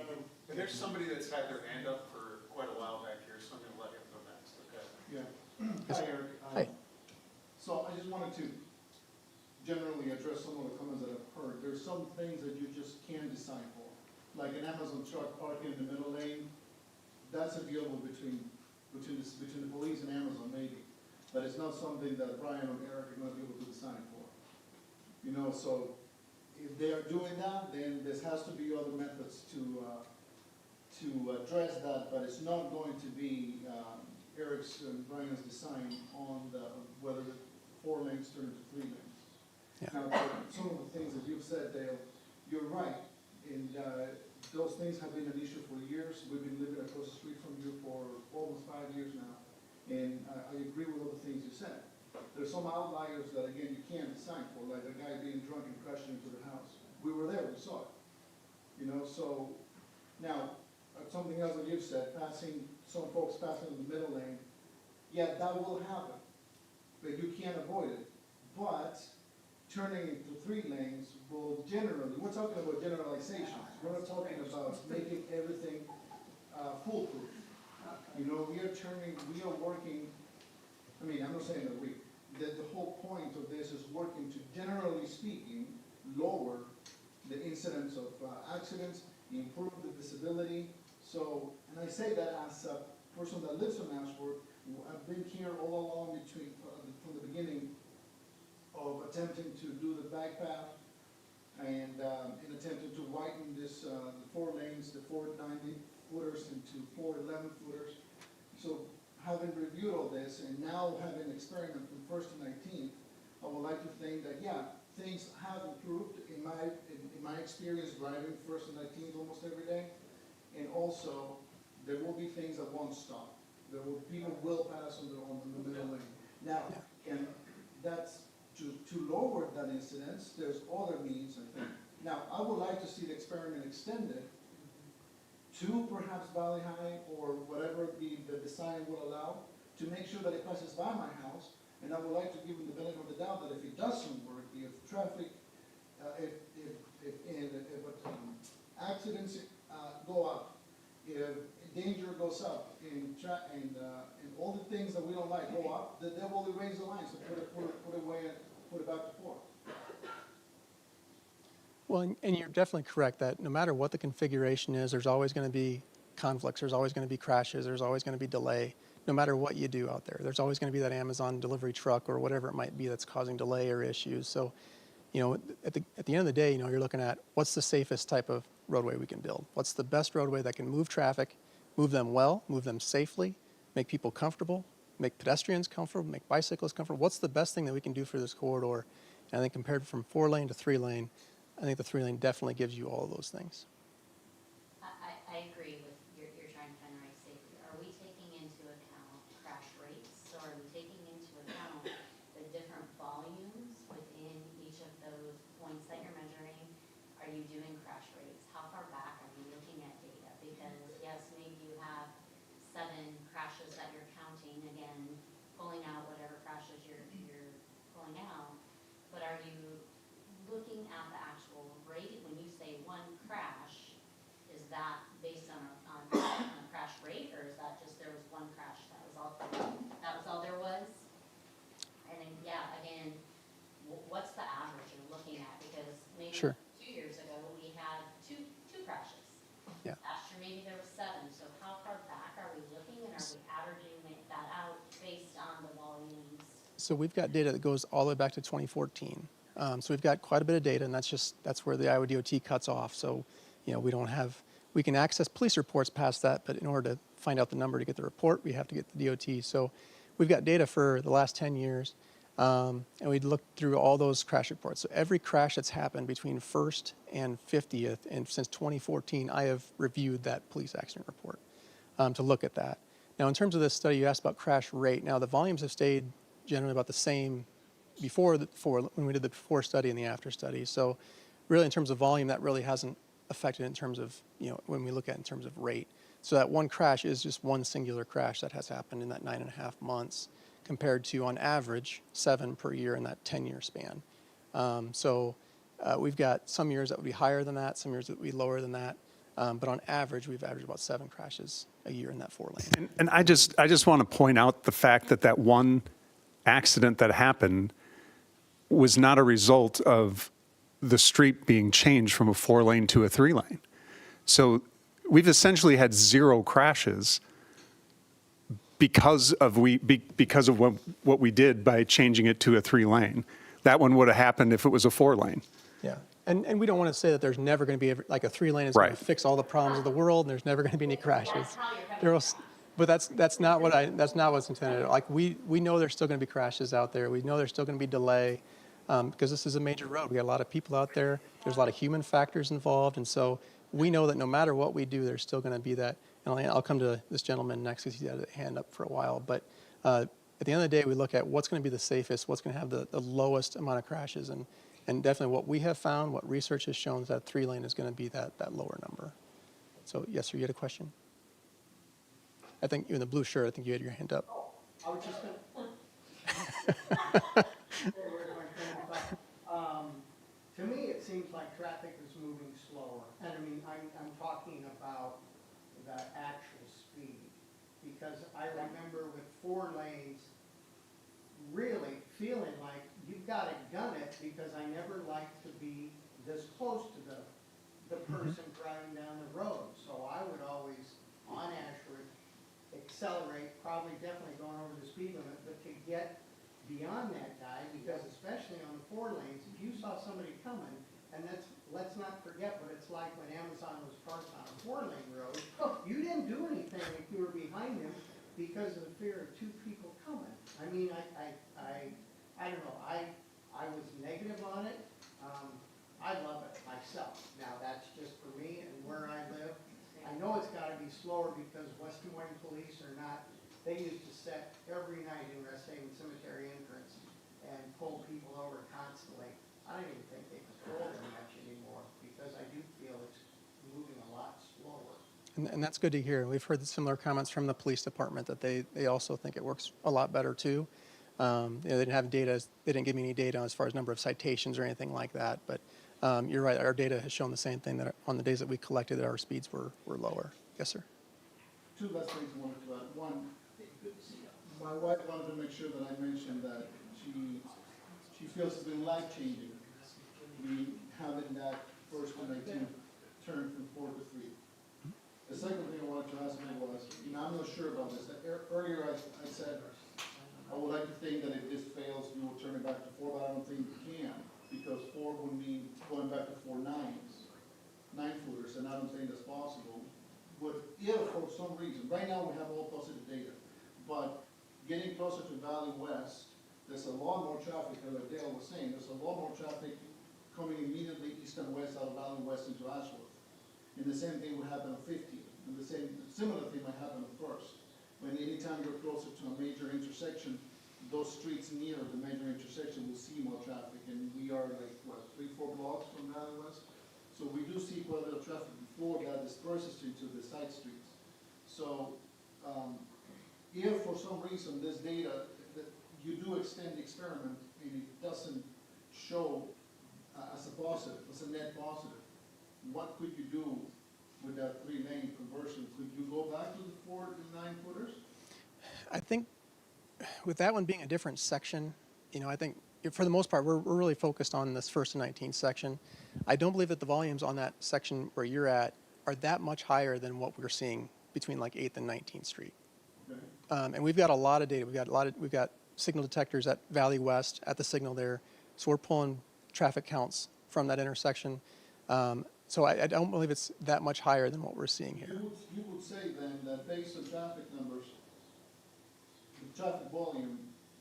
And there's somebody that's had their hand up for quite a while back here, so I'm gonna let him go next. Okay.
Yeah. Hi, Eric.
Hi.
So I just wanted to generally address some of the comments that I've heard. There's some things that you just can't decide for. Like an Amazon truck parking in the middle lane, that's available between the police and Amazon maybe. But it's not something that Brian or Eric are gonna be able to decide for. You know, so if they are doing that, then there has to be other methods to address that, but it's not going to be Eric's and Brian's design on whether the 4 lanes turn into 3 lanes.
Yeah.
Now, some of the things that you've said, Dale, you're right, and those things have been an issue for years. We've been living across the street from you for almost 5 years now, and I agree with all the things you said. There's some outliers that, again, you can't decide for, like the guy being drunk and crashing into the house. We were there, we saw it. You know, so, now, something else that you've said, some folks passing in the middle lane, yeah, that will happen, but you can't avoid it. But turning into 3 lanes will generally, we're talking about generalizations, we're not talking about making everything foolproof. You know, we are working, I mean, I'm not saying that the whole point of this is working to, generally speaking, lower the incidence of accidents, improve the visibility. So, and I say that as person that lives in Ashworth, I've been here all along between, from the beginning of attempting to do the bike path and in attempting to widen this, the 4 lanes, the 4 90-footers into 4 11-footers. So having reviewed all this and now having experiment from 1st to 19th, I would like to think that, yeah, things have improved in my experience driving 1st and 19th almost every day. And also, there will be things that won't stop. People will pass on the middle lane. Now, and that's to lower that incidence, there's other means, I think. Now, I would like to see the experiment extended to perhaps Valley High or whatever the design will allow to make sure that it passes by my house. And I would like to give them the benefit of the doubt that if it doesn't work, if traffic, if accidents go up, if danger goes up, and all the things that we don't like go up, then they will erase the lines and put it back to 4.
Well, and you're definitely correct that no matter what the configuration is, there's always going to be conflicts, there's always going to be crashes, there's always going to be delay. No matter what you do out there, there's always going to be that Amazon delivery truck or whatever it might be that's causing delay or issues. So, you know, at the end of the day, you know, you're looking at what's the safest type of roadway we can build. What's the best roadway that can move traffic, move them well, move them safely, make people comfortable, make pedestrians comfortable, make bicyclists comfortable. What's the best thing that we can do for this corridor? And I think compared from 4-lane to 3-lane, I think the 3-lane definitely gives you all of those things.
I agree with, you're trying to generate safety. Are we taking into account crash rates? So are we taking into account the different volumes within each of those points that you're measuring? Are you doing crash rates? How far back are you looking at data? Because yes, maybe you have 7 crashes that you're counting, again, pulling out whatever crashes you're pulling out. But are you looking at the actual rate? When you say 1 crash, is that based on a crash rate, or is that just there was 1 crash, that was all there was? And then, yeah, again, what's the average you're looking at? Because maybe
Sure.
2 years ago, we had two crashes.
Yeah.
Last year, maybe there was 7. So how far back are we looking, and are we averaging that out based on the volumes?
So we've got data that goes all the way back to 2014. So we've got quite a bit of data, and that's where the Iowa DOT cuts off. So, you know, we can access police reports past that, but in order to find out the number to get the report, we have to get the DOT. So we've got data for the last 10 years, and we looked through all those crash reports. So every crash that's happened between 1st and 50th, and since 2014, I have reviewed that police accident report to look at that. Now, in terms of this study, you asked about crash rate. Now, the volumes have stayed generally about the same when we did the before study and the after study. So really in terms of volume, that really hasn't affected in terms of, you know, when we look at in terms of rate. So that 1 crash is just 1 singular crash that has happened in that 9.5 months compared to, on average, 7 per year in that 10-year span. We've got some years that would be higher than that, some years that would be lower than that. But on average, we've averaged about 7 crashes a year in that 4-lane.
And I just want to point out the fact that 1 accident that happened was not a result of the street being changed from a 4-lane to a 3-lane. So we've essentially had 0 crashes because of what we did by changing it to a 3-lane. That one would have happened if it was a 4-lane.
Yeah, and we don't want to say that there's never going to be like a 3-lane is going to fix all the problems of the world, and there's never going to be any crashes. But that's not what's intended. Like we know there's still going to be crashes out there. We know there's still going to be delay because this is a major road. We got a lot of people out there. There's a lot of human factors involved, and so we know that no matter what we do, there's still going to be that. And I'll come to this gentleman next because he's had a hand up for a while. But at the end of the day, we look at what's going to be the safest, what's going to have the lowest amount of crashes, and definitely what we have found, what research has shown is that 3-lane is going to be that lower number. So yes, sir, you had a question? I think you in the blue shirt, I think you had your hand up.
Oh, I was just gonna. To me, it seems like traffic is moving slower. And I mean, I'm talking about the actual speed. Because I remember with 4 lanes, really feeling like you've got to gun it because I never like to be this close to the person driving down the road. So I would always, on Ashworth, accelerate, probably definitely going over the speed limit, but to get beyond that guy, because especially on the 4 lanes, if you saw somebody coming, and let's not forget what it's like when Amazon was parked on a 4-lane road, you didn't do anything if you were behind them because of the fear of 2 people coming. I mean, I don't know, I was negative on it. I love it myself. Now, that's just for me and where I live. I know it's gotta be slower because West Des Moines police are not, they used to set every night in Rest Haven Cemetery entrance and pull people over constantly. I don't even think they patrol them much anymore because I do feel it's moving a lot slower.
And that's good to hear. We've heard similar comments from the police department that they also think it works a lot better too. They didn't have data, they didn't give me any data as far as number of citations or anything like that, but you're right, our data has shown the same thing, that on the days that we collected, our speeds were lower. Yes, sir?
2 last things I wanted to add. One, my wife wanted to make sure that I mentioned that she feels it's been life-changing, having that first and 19th turn from 4 to 3. The second thing I wanted to ask you was, I'm not sure about this. Earlier I said, I would like to think that if this fails, we will turn it back to 4, but I don't think we can, because 4 would mean going back to 4 9s, 9-footers, and I don't think that's possible. But if for some reason, right now we have all positive data, but getting closer to Valley West, there's a lot more traffic, like Dale was saying, there's a lot more traffic coming immediately east and west out of Valley West into Ashworth. And the same thing would happen on 50th, and the similar thing might happen on First. When anytime you're closer to a major intersection, those streets near the major intersection will see more traffic, and we are like, what, 3-4 blocks from Valley West? So we do see quite a bit of traffic before that disperses into the side streets. So if for some reason this data, that you do extend the experiment and it doesn't show as a positive, as a net positive, what could you do with that 3-lane conversion? Could you go back to the 4 and 9-footers?
I think with that one being a different section, I think for the most part, we're really focused on this 1st and 19th section. I don't believe that the volumes on that section where you're at are that much higher than what we're seeing between like 8th and 19th Street.
Okay.
And we've got a lot of data. We've got signal detectors at Valley West at the signal there. So we're pulling traffic counts from that intersection. So I don't believe it's that much higher than what we're seeing here.
You would say then that based on traffic numbers, the traffic volume,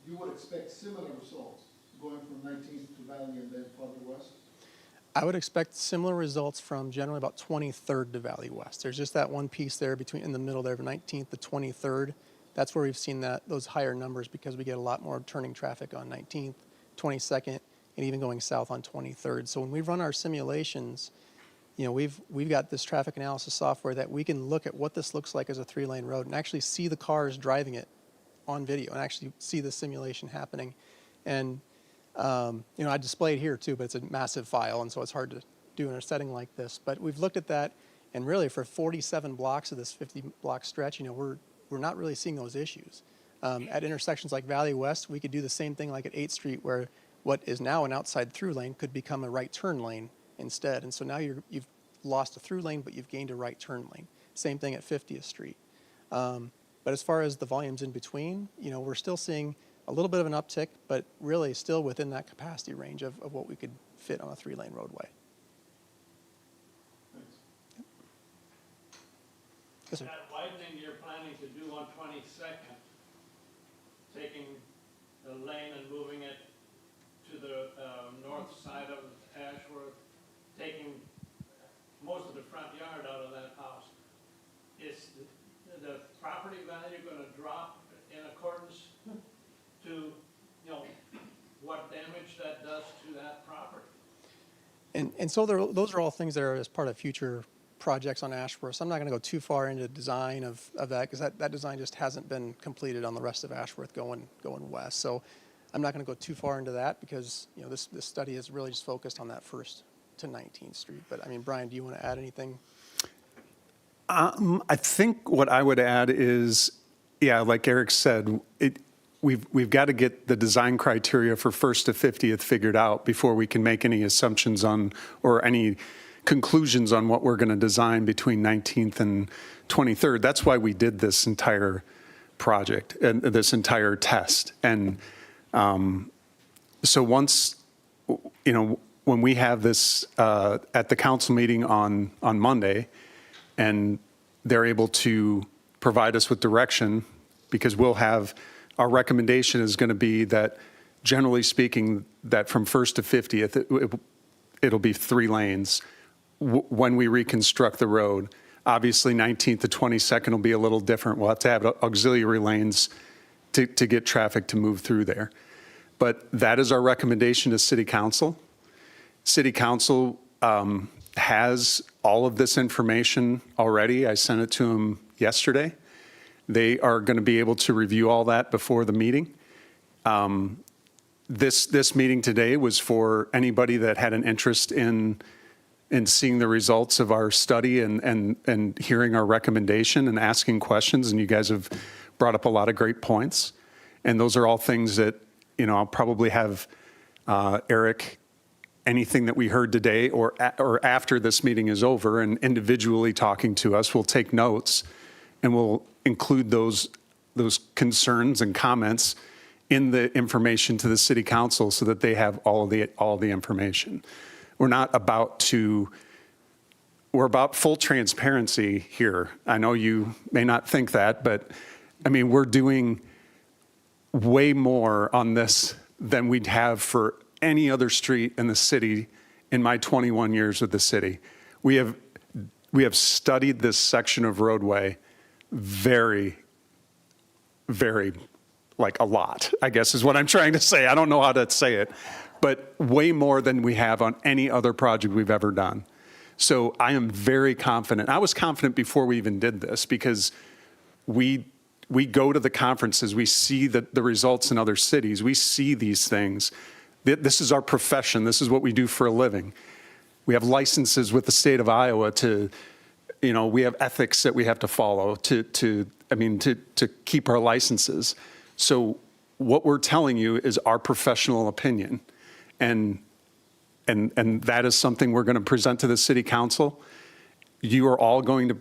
you would expect similar results going from 19th to Valley and then farther west?
I would expect similar results from generally about 23rd to Valley West. There's just that one piece there in the middle there, of 19th to 23rd. That's where we've seen those higher numbers because we get a lot more turning traffic on 19th, 22nd, and even going south on 23rd. So when we run our simulations, we've got this traffic analysis software that we can look at what this looks like as a 3-lane road and actually see the cars driving it on video and actually see the simulation happening. And I display it here too, but it's a massive file, and so it's hard to do in a setting like this. But we've looked at that, and really for 47 blocks of this 50-block stretch, we're not really seeing those issues. At intersections like Valley West, we could do the same thing like at 8th Street, where what is now an outside through lane could become a right turn lane instead. And so now you've lost a through lane, but you've gained a right turn lane. Same thing at 50th Street. But as far as the volumes in between, we're still seeing a little bit of an uptick, but really still within that capacity range of what we could fit on a 3-lane roadway.
Thanks.
Yes, sir.
That widening you're planning to do on 22nd, taking the lane and moving it to the north side of Ashworth, taking most of the front yard out of that house, is the property value going to drop in accordance to, what damage that does to that property?
And so those are all things that are as part of future projects on Ashworth. So I'm not going to go too far into design of that because that design just hasn't been completed on the rest of Ashworth going west. So I'm not going to go too far into that because this study is really just focused on that 1st to 19th Street. But I mean, Brian, do you want to add anything?
I think what I would add is, like Eric said, we've got to get the design criteria for 1st to 50th figured out before we can make any assumptions on or any conclusions on what we're going to design between 19th and 23rd. That's why we did this entire project and this entire test. And so once, when we have this at the council meeting on Monday, and they're able to provide us with direction, because we'll have, our recommendation is going to be that, generally speaking, that from 1st to 50th, it'll be 3 lanes when we reconstruct the road. Obviously, 19th to 22nd will be a little different. We'll have to have auxiliary lanes to get traffic to move through there. But that is our recommendation to City Council. City Council has all of this information already. I sent it to them yesterday. They are going to be able to review all that before the meeting. This meeting today was for anybody that had an interest in seeing the results of our study and hearing our recommendation and asking questions. And you guys have brought up a lot of great points. And those are all things that, I'll probably have Eric, anything that we heard today or after this meeting is over and individually talking to us, we'll take notes and we'll include those concerns and comments in the information to the City Council so that they have all the information. We're about full transparency here. I know you may not think that, but we're doing way more on this than we'd have for any other street in the city in my 21 years with the city. We have studied this section of roadway very, very, a lot, I guess is what I'm trying to say. I don't know how to say it, but way more than we have on any other project we've ever done. So I am very confident. I was confident before we even did this because we go to the conferences, we see the results in other cities, we see these things. This is our profession. This is what we do for a living. We have licenses with the state of Iowa we have ethics that we have to follow to keep our licenses. So what we're telling you is our professional opinion. And that is something we're going to present to the City Council. You are all going to,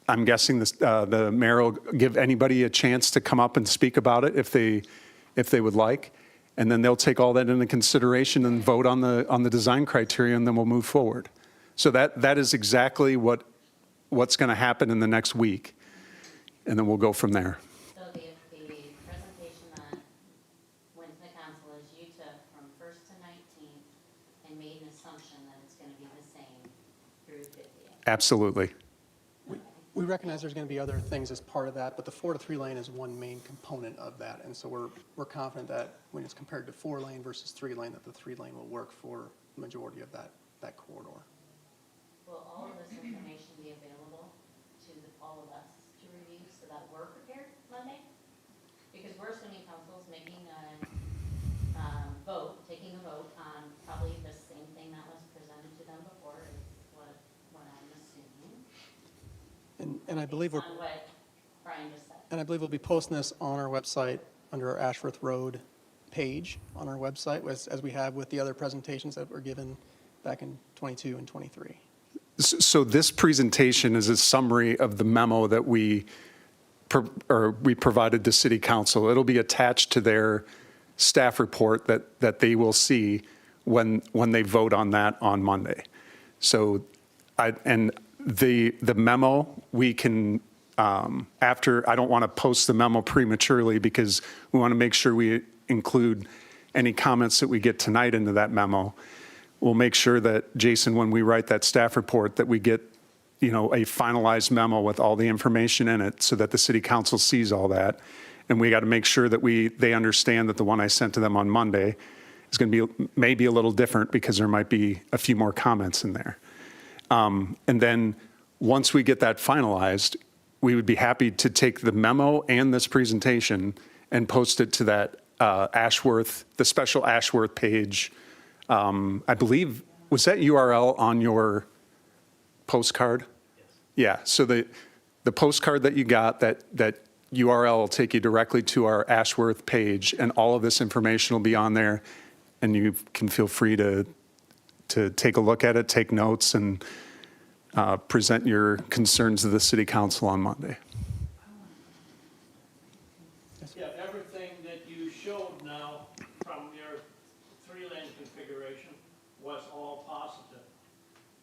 I'm guessing the mayor will give anybody a chance to come up and speak about it if they would like. And then they'll take all that into consideration and vote on the design criteria, and then we'll move forward. So that is exactly what's going to happen in the next week. And then we'll go from there.
So the presentation that went to the council is you took from 1st to 19th and made an assumption that it's going to be the same through 50th.
Absolutely.
We recognize there's going to be other things as part of that, but the 4 to 3 lane is one main component of that. And so we're confident that when it's compared to 4 lane versus 3 lane, that the 3 lane will work for the majority of that corridor.
Will all of this information be available to all of us to review so that we're prepared Monday? Because we're assuming council's making taking a vote on probably the same thing that was presented to them before is what I'm assuming.
And I believe
on what Brian just said.
And I believe we'll be posting this on our website under our Ashworth Road page on our website, as we have with the other presentations that were given back in 22 and 23.
So this presentation is a summary of the memo that we provided to City Council. It'll be attached to their staff report that they will see when they vote on that on Monday. So the memo, we can, I don't want to post the memo prematurely because we want to make sure we include any comments that we get tonight into that memo. We'll make sure that, Jason, when we write that staff report, that we get, a finalized memo with all the information in it so that the City Council sees all that. And we got to make sure that they understand that the one I sent to them on Monday is going to be maybe a little different because there might be a few more comments in there. And then once we get that finalized, we would be happy to take the memo and this presentation and post it to that Ashworth, the special Ashworth page. I believe, was that URL on your postcard? Yes. Yeah, so the postcard that you got, that URL will take you directly to our Ashworth page, and all of this information will be on there, and you can feel free to take a look at it, take notes, and present your concerns to the City Council on Monday.
everything that you showed now from your three-lane configuration was all positive.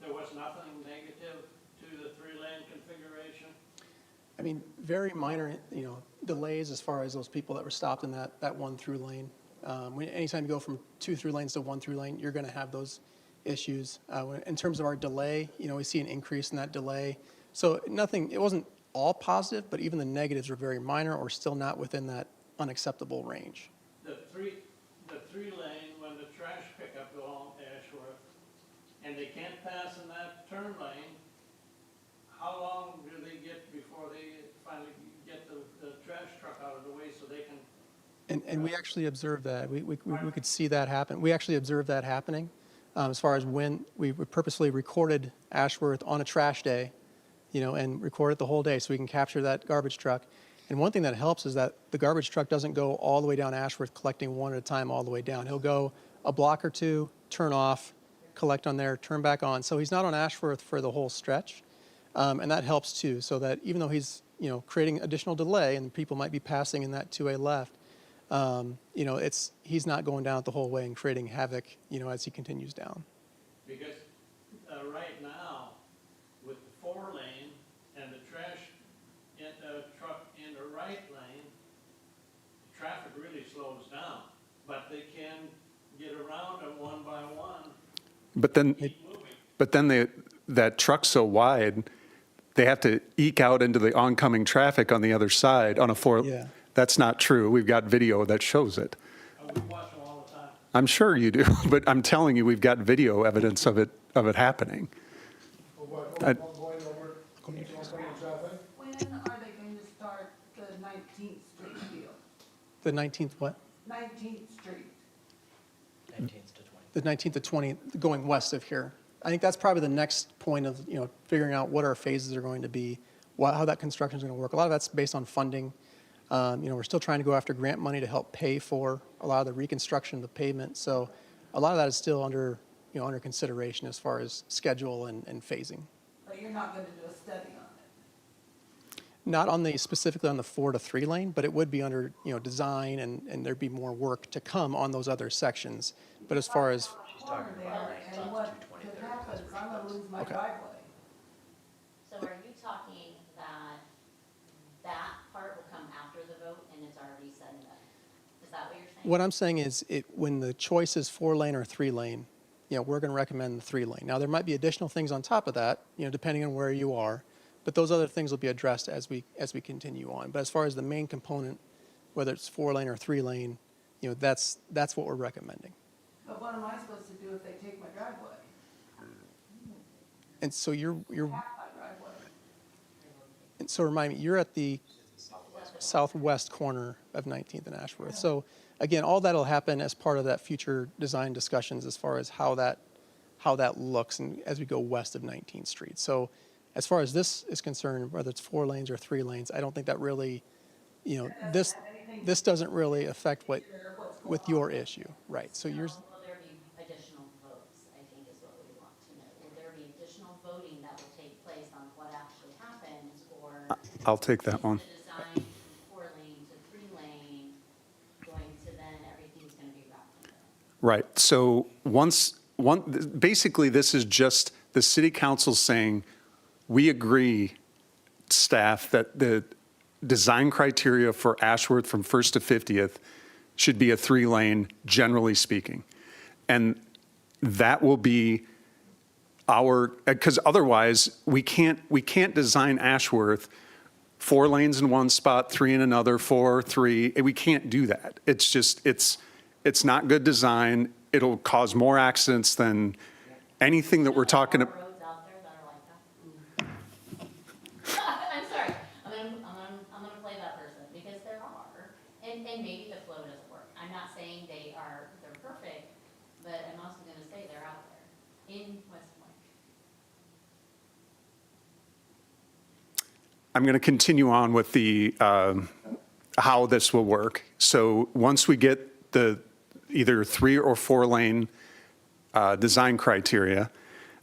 There was nothing negative to the three-lane configuration?
I mean, very minor, delays as far as those people that were stopped in that one through lane. Anytime you go from 2 through lanes to 1 through lane, you're going to have those issues. In terms of our delay, we see an increase in that delay. So it wasn't all positive, but even the negatives were very minor or still not within that unacceptable range.
The three lane, when the trash pickup along Ashworth, and they can't pass in that turn lane, how long do they get before they finally get the trash truck out of the way so they can?
And we actually observed that. We could see that happen. We actually observed that happening as far as when we purposely recorded Ashworth on a trash day, and recorded the whole day so we can capture that garbage truck. And one thing that helps is that the garbage truck doesn't go all the way down Ashworth collecting one at a time all the way down. He'll go a block or two, turn off, collect on there, turn back on. So he's not on Ashworth for the whole stretch. And that helps too, so that even though he's, creating additional delay and people might be passing in that 2A left, he's not going down it the whole way and creating havoc, as he continues down.
Because right now, with the 4 lane and the trash truck in the right lane, the traffic really slows down. But they can get around them one by one.
But then,
Keep moving.
that truck's so wide, they have to eke out into the oncoming traffic on the other side on a 4.
Yeah.
That's not true. We've got video that shows it.
We watch them all the time.
I'm sure you do, but I'm telling you, we've got video evidence of it happening. I-
Going over, oncoming traffic?
When are they going to start the 19th Street deal?
The 19th what?
19th Street.
The 19th to 20th, going west of here. I think that's probably the next point of, figuring out what our phases are going to be, how that construction is going to work. A lot of that's based on funding. We're still trying to go after grant money to help pay for a lot of the reconstruction of the pavement. So a lot of that is still under consideration as far as schedule and phasing.
But you're not going to do a study on it?
Not specifically on the 4 to 3 lane, but it would be under, design and there'd be more work to come on those other sections. But as far as,
Corner there, and what could happen is I'm going to lose my
Okay.
driveway.
So are you talking that part will come after the vote and it's already set in? Is that what you're saying?
what I'm saying is when the choice is 4 lane or 3 lane, we're going to recommend the 3 lane. Now, there might be additional things on top of that, depending on where you are, but those other things will be addressed as we continue on. But as far as the main component, whether it's 4 lane or 3 lane, that's what we're recommending.
But what am I supposed to do if they take my driveway?
And so you're
Half my driveway.
and so remind me, you're at the southwest corner of 19th and Ashworth. So again, all that'll happen as part of that future design discussions as far as how that looks and as we go west of 19th Street. So as far as this is concerned, whether it's 4 lanes or 3 lanes, I don't think that really, this doesn't really affect with your issue, right? So yours.
Will there be additional votes, I think is what we want to know. Will there be additional voting that will take place on what actually happens, or?
I'll take that
is
one.
the design from 4 lane to 3 lane going to then everything's going to be wrapped in there?
Right. So basically, this is just the city council saying, we agree, staff, that the design criteria for Ashworth from 1st to 50th should be a 3 lane, generally speaking. And that will be because otherwise we can't design Ashworth 4 lanes in one spot, 3 in another, 4, 3. We can't do that. It's just, it's not good design. It'll cause more accidents than anything that we're talking about.
Roads out there that are like that? I'm sorry, I'm gonna play that person, because there are, and maybe the flow doesn't work. I'm not saying they're perfect, but I'm also gonna say they're out there in West Point.
I'm going to continue on with the how this will work. So once we get the either 3 or 4 lane design criteria,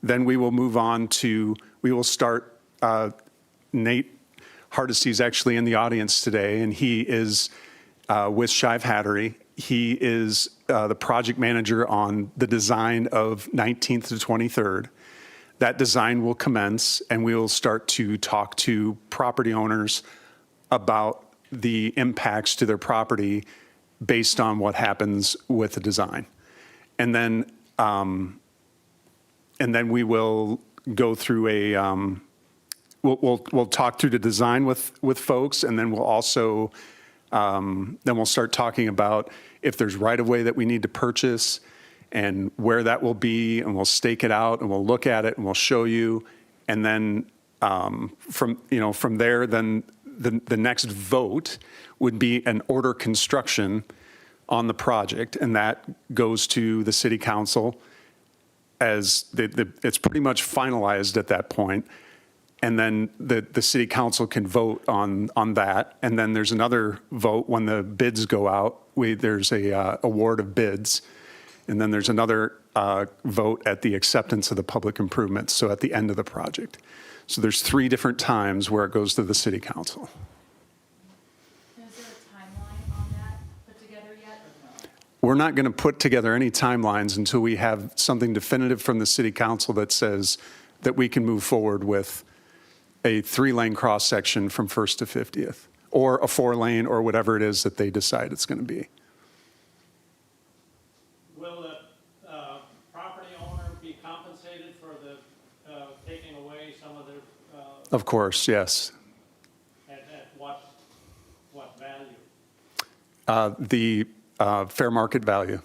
then we will move on to, we will start, Nate Hardesty is actually in the audience today, and he is with Shive Hattery. He is the project manager on the design of 19th to 23rd. That design will commence, and we will start to talk to property owners about the impacts to their property based on what happens with the design. And then we will go through we'll talk through the design with folks, and then we'll also then we'll start talking about if there's right-of-way that we need to purchase and where that will be, and we'll stake it out, and we'll look at it, and we'll show you. And then from there, then the next vote would be an order construction on the project, and that goes to the city council as it's pretty much finalized at that point. And then the city council can vote on that. And then there's another vote when the bids go out. There's a award of bids. And then there's another vote at the acceptance of the public improvements, so at the end of the project. So there's 3 different times where it goes to the city council.
Is there a timeline on that put together yet, or no?
We're not going to put together any timelines until we have something definitive from the city council that says that we can move forward with a 3-lane cross-section from 1st to 50th, or a 4-lane, or whatever it is that they decide it's going to be.
Will the property owner be compensated for the taking away some of their,
Of course, yes.
at what value?
The fair market value.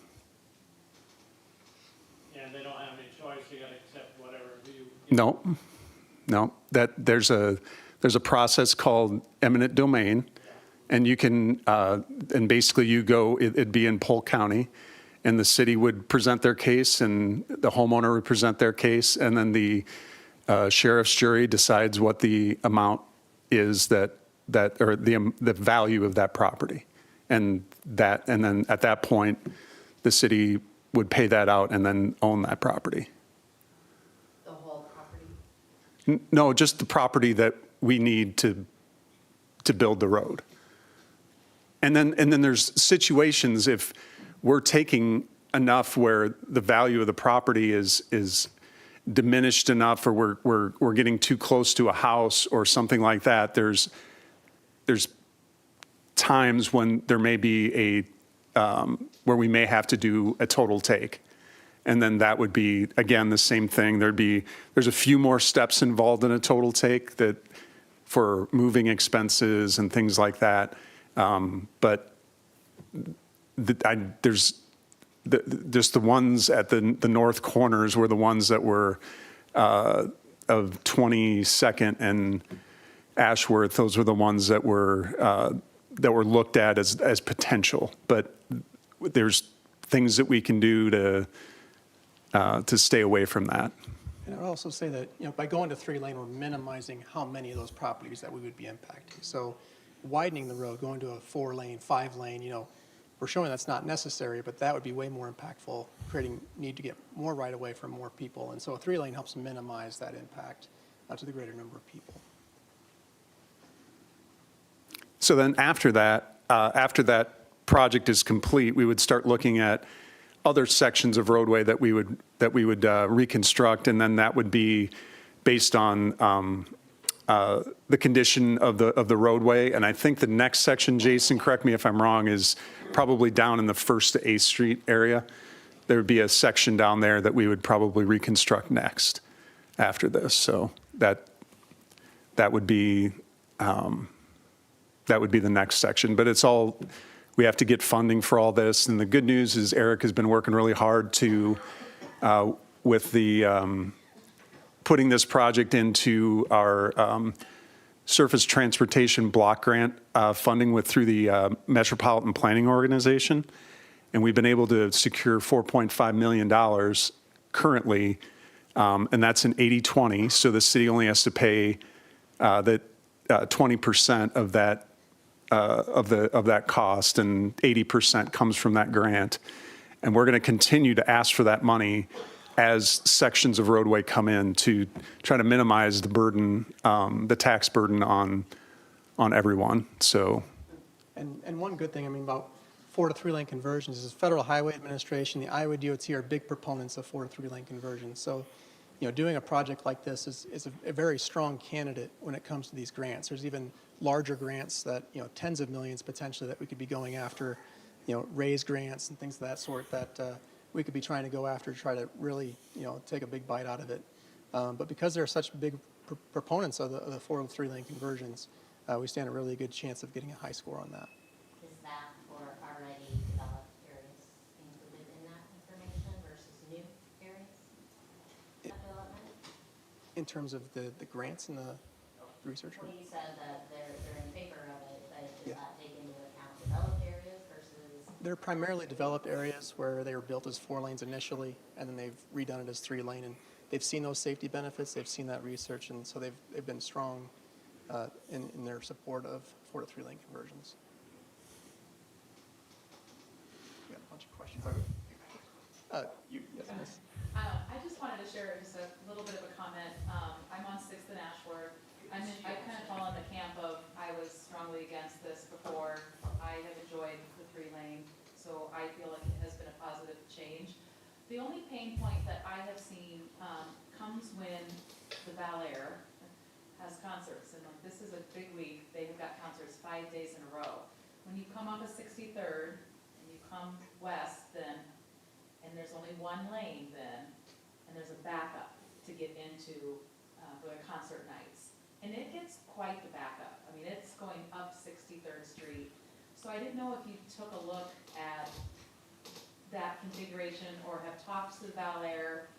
And they don't have any choice, you gotta accept whatever you.
No, that there's a process called eminent domain, and you can, and basically you go, it'd be in Polk County, and the city would present their case, and the homeowner would present their case, and then the sheriff's jury decides what the amount is or the value of that property. And then at that point, the city would pay that out and then own that property.
The whole property?
No, just the property that we need to build the road. And then there's situations if we're taking enough where the value of the property is diminished enough, or we're getting too close to a house or something like that. There's times when there may be where we may have to do a total take. And then that would be, again, the same thing. There's a few more steps involved in a total take that for moving expenses and things like that. But there's just the ones at the north corners were the ones that were of 22nd and Ashworth. Those were the ones that were looked at as potential. But there's things that we can do to stay away from that.
And I would also say that, by going to 3-lane, we're minimizing how many of those properties that we would be impacting. So widening the road, going to a 4-lane, 5-lane, we're showing that's not necessary, but that would be way more impactful, creating need to get more right away from more people. And so a 3-lane helps minimize that impact to the greater number of people.
So then after that project is complete, we would start looking at other sections of roadway that we would reconstruct, and then that would be based on the condition of the roadway. And I think the next section, Jason, correct me if I'm wrong, is probably down in the 1st to 8th Street area. There would be a section down there that we would probably reconstruct next after this. So that would be the next section. But it's all, we have to get funding for all this. And the good news is Eric has been working really hard with the putting this project into our surface transportation block grant funding through the Metropolitan Planning Organization. And we've been able to secure $4.5 million currently, and that's an 80-20. So the city only has to pay 20% of that of that cost, and 80% comes from that grant. And we're going to continue to ask for that money as sections of roadway come in to try to minimize the burden, the tax burden on everyone. So
And one good thing, I mean, about 4 to 3 lane conversions is Federal Highway Administration, the Iowa DOT are big proponents of 4 to 3 lane conversions. So, doing a project like this is a very strong candidate when it comes to these grants. There's even larger grants that, tens of millions potentially that we could be going after, raise grants and things of that sort that we could be trying to go after to try to really, take a big bite out of it. But because they're such big proponents of the 4 to 3 lane conversions, we stand a really good chance of getting a high score on that.
Is that for already developed areas included in that information versus new areas? Development?
In terms of the grants and the research?
Well, you said that they're in favor of it, but
Yeah.
does that take into account developed areas versus?
They're primarily developed areas where they were built as 4 lanes initially, and then they've redone it as 3 lane. And they've seen those safety benefits, they've seen that research, and so they've been strong in their support of 4 to 3 lane conversions. We got a bunch of questions. Yes, miss.
I just wanted to share just a little bit of a comment. I'm on 6th and Ashworth. I kind of fall in the camp of, I was strongly against this before. I have enjoyed the 3 lane, so I feel like it has been a positive change. The only pain point that I have seen comes when the Bel Air has concerts, and like this is a big week. They have got concerts 5 days in a row. When you come up a 63rd and you come west, then and there's only 1 lane then, and there's a backup to get into for the concert nights, and it gets quite the backup. I mean, it's going up 63rd Street. So I didn't know if you took a look at that configuration or have talked to the Bel Air.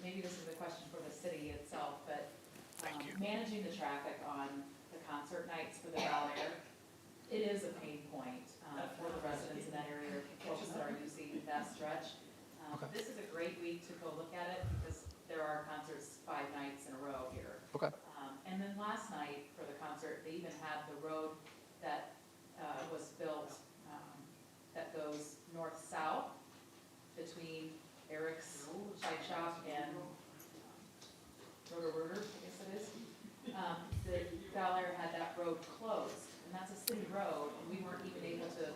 Maybe this is a question for the city itself, but managing the traffic on the concert nights for the Bel Air, it is a pain point for the residents in that area, folks that are using that stretch. This is a great week to go look at it because there are concerts 5 nights in a row here.
Okay.
And then last night for the concert, they even had the road that was built that goes north-south between Eric's Chai Shop and Roto-Rooter, I guess it is. The Bel Air had that road closed, and that's a city road, and we weren't even able to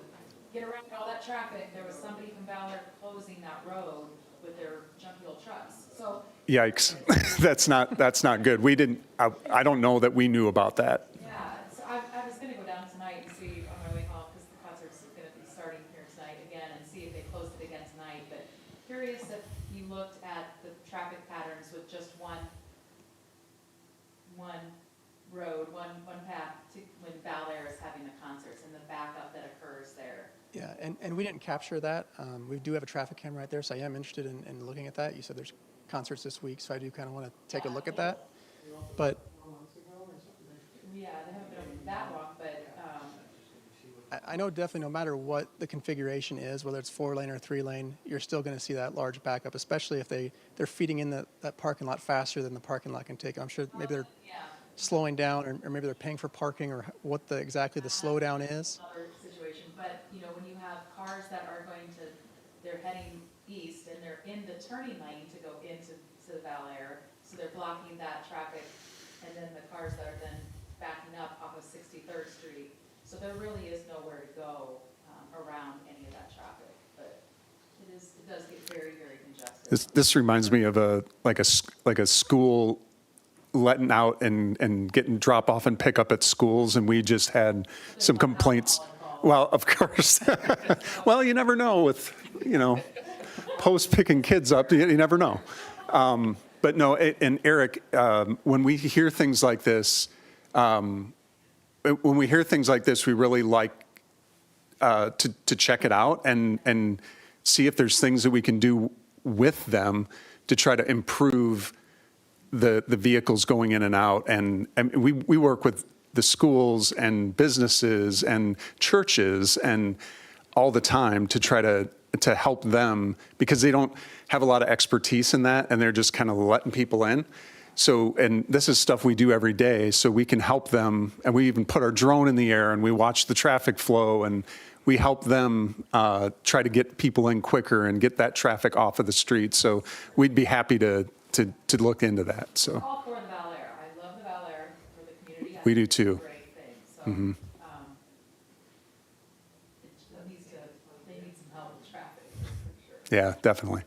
get around all that traffic. There was somebody from Bel Air closing that road with their junky old trucks. So
Yikes, that's not good. We didn't, I don't know that we knew about that.
yeah, so I was gonna go down tonight and see on my way home, because the concert's gonna be starting here tonight again, and see if they closed it again tonight. But curious if you looked at the traffic patterns with just one road, one path to when Bel Air is having the concerts and the backup that occurs there.
Yeah, and we didn't capture that. We do have a traffic camera right there, so I am interested in looking at that. You said there's concerts this week, so I do kind of want to take a look at that. But
Yeah, they haven't been open that long, but,
I know definitely no matter what the configuration is, whether it's 4 lane or 3 lane, you're still going to see that large backup, especially if they're feeding in that parking lot faster than the parking lot can take. I'm sure maybe they're
yeah.
slowing down, or maybe they're paying for parking, or what exactly the slowdown is.
Another situation, but, when you have cars that are they're heading east and they're in the turning lane to go into the Bel Air, so they're blocking that traffic, and then the cars that are then backing up off of 63rd Street. So there really is nowhere to go around any of that traffic, but it does get very, very congested.
This reminds me of a school letting out and getting drop off and pick up at schools, and we just had some complaints. Well, of course. Well, you never know with, post picking kids up, you never know. But no, and Eric, when we hear things like this, we really like to check it out and see if there's things that we can do with them to try to improve the vehicles going in and out. And we work with the schools and businesses and churches and all the time to try to help them, because they don't have a lot of expertise in that, and they're just kind of letting people in. So, and this is stuff we do every day, so we can help them, and we even put our drone in the air and we watch the traffic flow, and we help them try to get people in quicker and get that traffic off of the street. So we'd be happy to look into that, so.
All for the Bel Air. I love the Bel Air for the community. I
We do
think it's a
too.
Great thing, so.
Mhm. Yeah, definitely.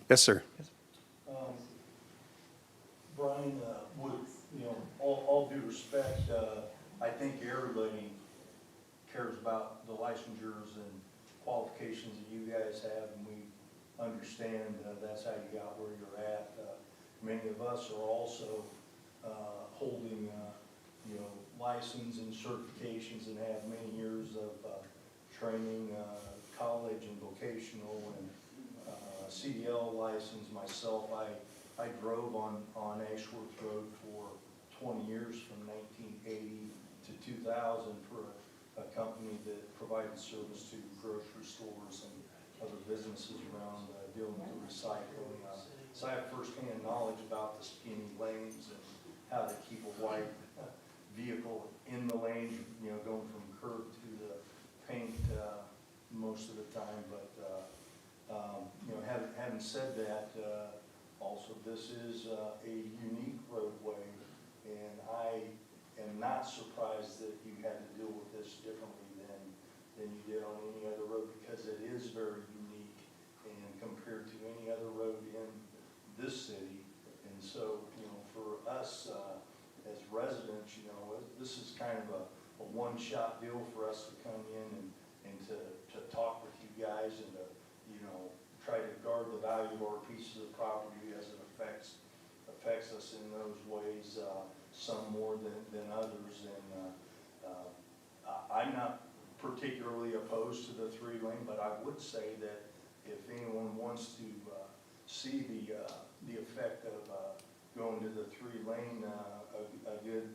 Yes, sir.
Brian, with, all due respect, I think everybody cares about the licensures and qualifications that you guys have, and we understand that's how you got where you're at. Many of us are also holding, license and certifications and have many years of training, college and vocational and CDL license. Myself, I drove on Ashworth Road for 20 years from 1980 to 2000 for a company that provided service to grocery stores and other businesses around dealing with recycling. So I have firsthand knowledge about the skinny lanes and how to keep a wide vehicle in the lane, going from curb to the paint most of the time. But having said that, also this is a unique roadway, and I am not surprised that you had to deal with this differently than you did on any other road, because it is very unique and compared to any other road in this city. And so, for us as residents, this is kind of a one-shot deal for us to come in and to talk with you guys and to, try to guard the value of our pieces of property as it affects us in those ways, some more than others. And I'm not particularly opposed to the 3-lane, but I would say that if anyone wants to see the effect of going to the 3-lane, a good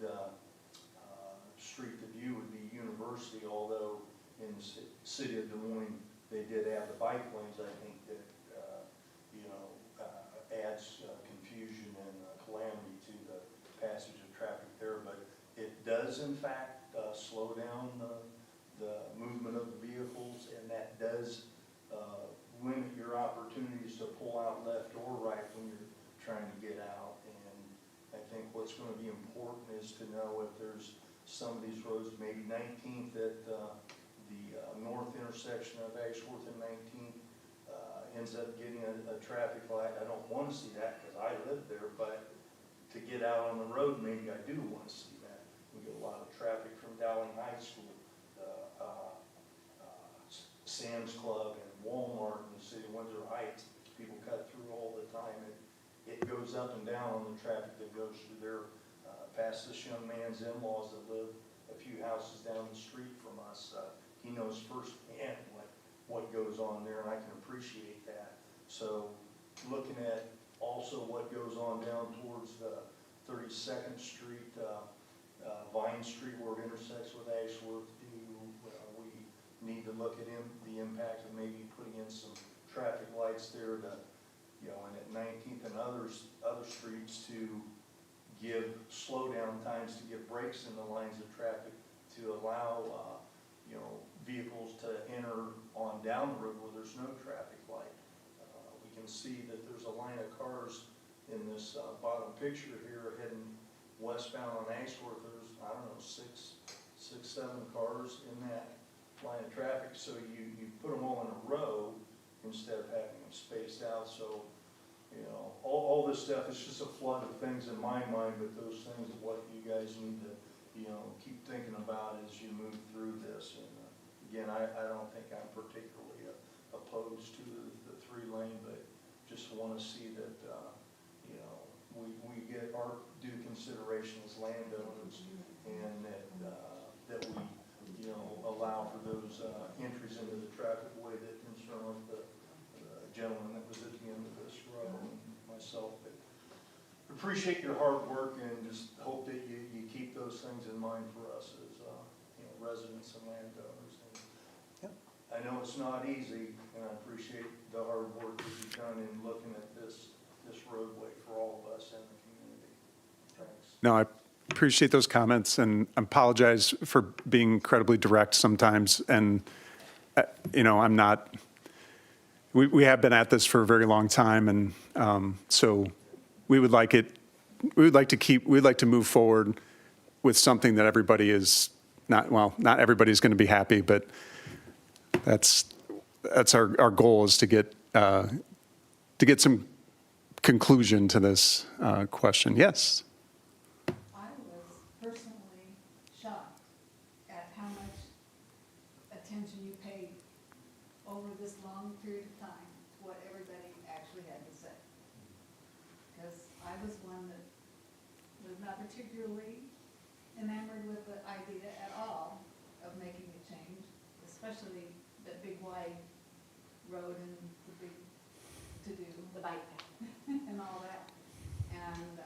street to view would be University, although in the city of Des Moines, they did add the bike lanes. I think that, adds confusion and calamity to the passage of traffic there. But it does, in fact, slow down the movement of the vehicles, and that does limit your opportunities to pull out left or right when you're trying to get out. And I think what's going to be important is to know if there's some of these roads, maybe 19th at the north intersection of Ashworth and 19th, ends up getting a traffic light. I don't want to see that because I live there, but to get out on the road, maybe I do want to see that. We get a lot of traffic from Dowling High School, Sam's Club, and Walmart in the city of Windsor Heights. People cut through all the time. It goes up and down on the traffic that goes through there, past this young man's in-laws that live a few houses down the street from us. He knows firsthand what goes on there, and I can appreciate that. So looking at also what goes on down towards the 32nd Street, Vine Street, where it intersects with Ashworth, we need to look at the impact of maybe putting in some traffic lights there to, and at 19th and other streets to give slow down times, to give breaks in the lines of traffic, to allow vehicles to enter on down the road where there's no traffic light. We can see that there's a line of cars in this bottom picture here heading westbound on Ashworth. There's, I don't know, six, 7 cars in that line of traffic. So you put them all in a row instead of having them spaced out. So, all this stuff is just a flood of things in my mind, but those things are what you guys need to, keep thinking about as you move through this. And again, I don't think I'm particularly opposed to the 3-lane, but just want to see that, we get our due consideration as landowners, and that we, allow for those entries into the traffic way that concern the gentleman that was at the end of this row and myself. But appreciate your hard work, and just hope that you keep those things in mind for us as residents and landowners. And I know it's not easy, and I appreciate the hard work that you've done in looking at this roadway for all of us in the community. Thanks.
No, I appreciate those comments, and apologize for being incredibly direct sometimes. And, I'm not, we have been at this for a very long time, and so we'd like to move forward with something that everybody is not everybody's going to be happy, but that's our goal, is to get to get some conclusion to this question. Yes?
I was personally shocked at how much attention you paid over this long period of time to what everybody actually had to say. Because I was one that was not particularly enamored with the idea at all of making a change, especially the big wide road and the big to-do
The bike path.
and all that. And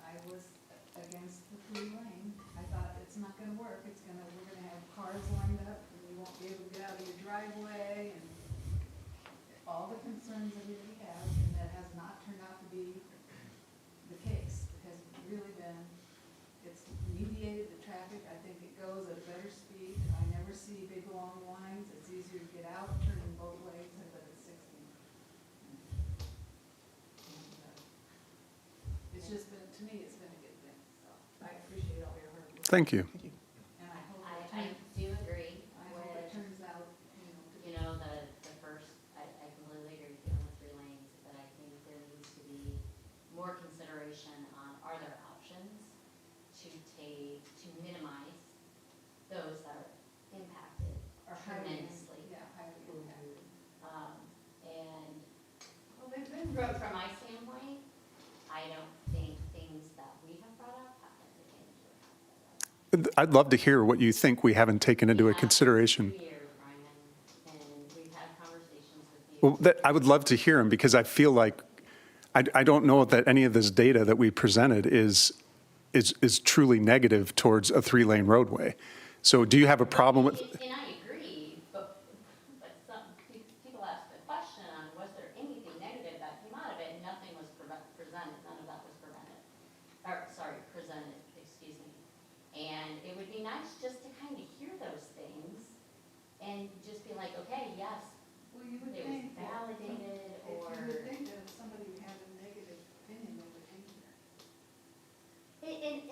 I was against the 3-lane. I thought it's not gonna work. We're gonna have cars lined up and you won't be able to get out of your driveway and all the concerns everybody has, and that has not turned out to be the case. It has really been, it's mediated the traffic. I think it goes at a better speed. I never see big long lines. It's easier to get out, turning both ways, and but it's 60. It's just been, to me, it's been a good thing, so I appreciate all your hard work.
Thank you.
And I hope
I do agree
I hope it
with,
turns out, to
you know, the first, I completely agree with you on the 3 lanes, but I think there needs to be more consideration on, are there options to minimize those that are impacted
or highly,
tremendously?
yeah, highly impacted.
And
Well, they've been rough.
from my standpoint, I don't think things that we have brought up have been taken into account.
I'd love to hear what you think we haven't taken into
We have
consideration.
2 years, Brian, and we've had conversations with you.
Well, I would love to hear them because I feel like, I don't know that any of this data that we presented is truly negative towards a 3-lane roadway. So do you have a problem with?
And I agree, but some people ask the question on, was there anything negative that came out of it? And nothing was presented, none of that was presented, excuse me. And it would be nice just to kind of hear those things and just be like, okay, yes,
Well, you would
it was
think that,
validated,
you
or.
would think that if somebody had a negative opinion, they would hate that.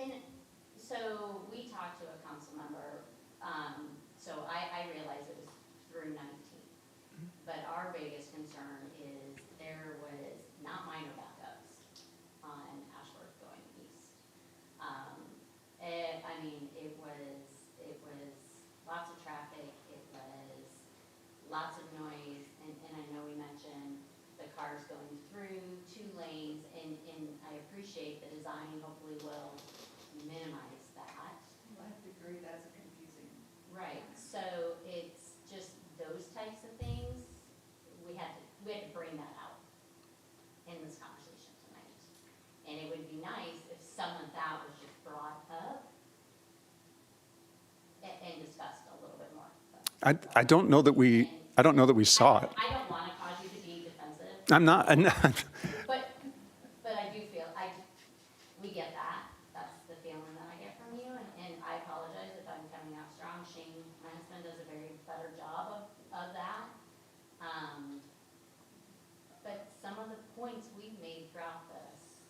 And so we talked to a council member, so I realized it was through 19. But our biggest concern is there was not minor backups on Ashworth going east. I mean, it was lots of traffic, it was lots of noise, and I know we mentioned the cars going through 2 lanes, and I appreciate the design, hopefully will minimize that.
Well, I have to agree, that's a confusing.
Right, so it's just those types of things, we had to bring that out in this conversation tonight. And it would be nice if some of that was just brought up and discussed a little bit more.
I don't know that we saw it.
I don't want to cause you to be defensive.
I'm not.
But I do feel, we get that, that's the feeling that I get from you, and I apologize if I'm coming out strong. Shane, my husband, does a very better job of that. But some of the points we've made throughout this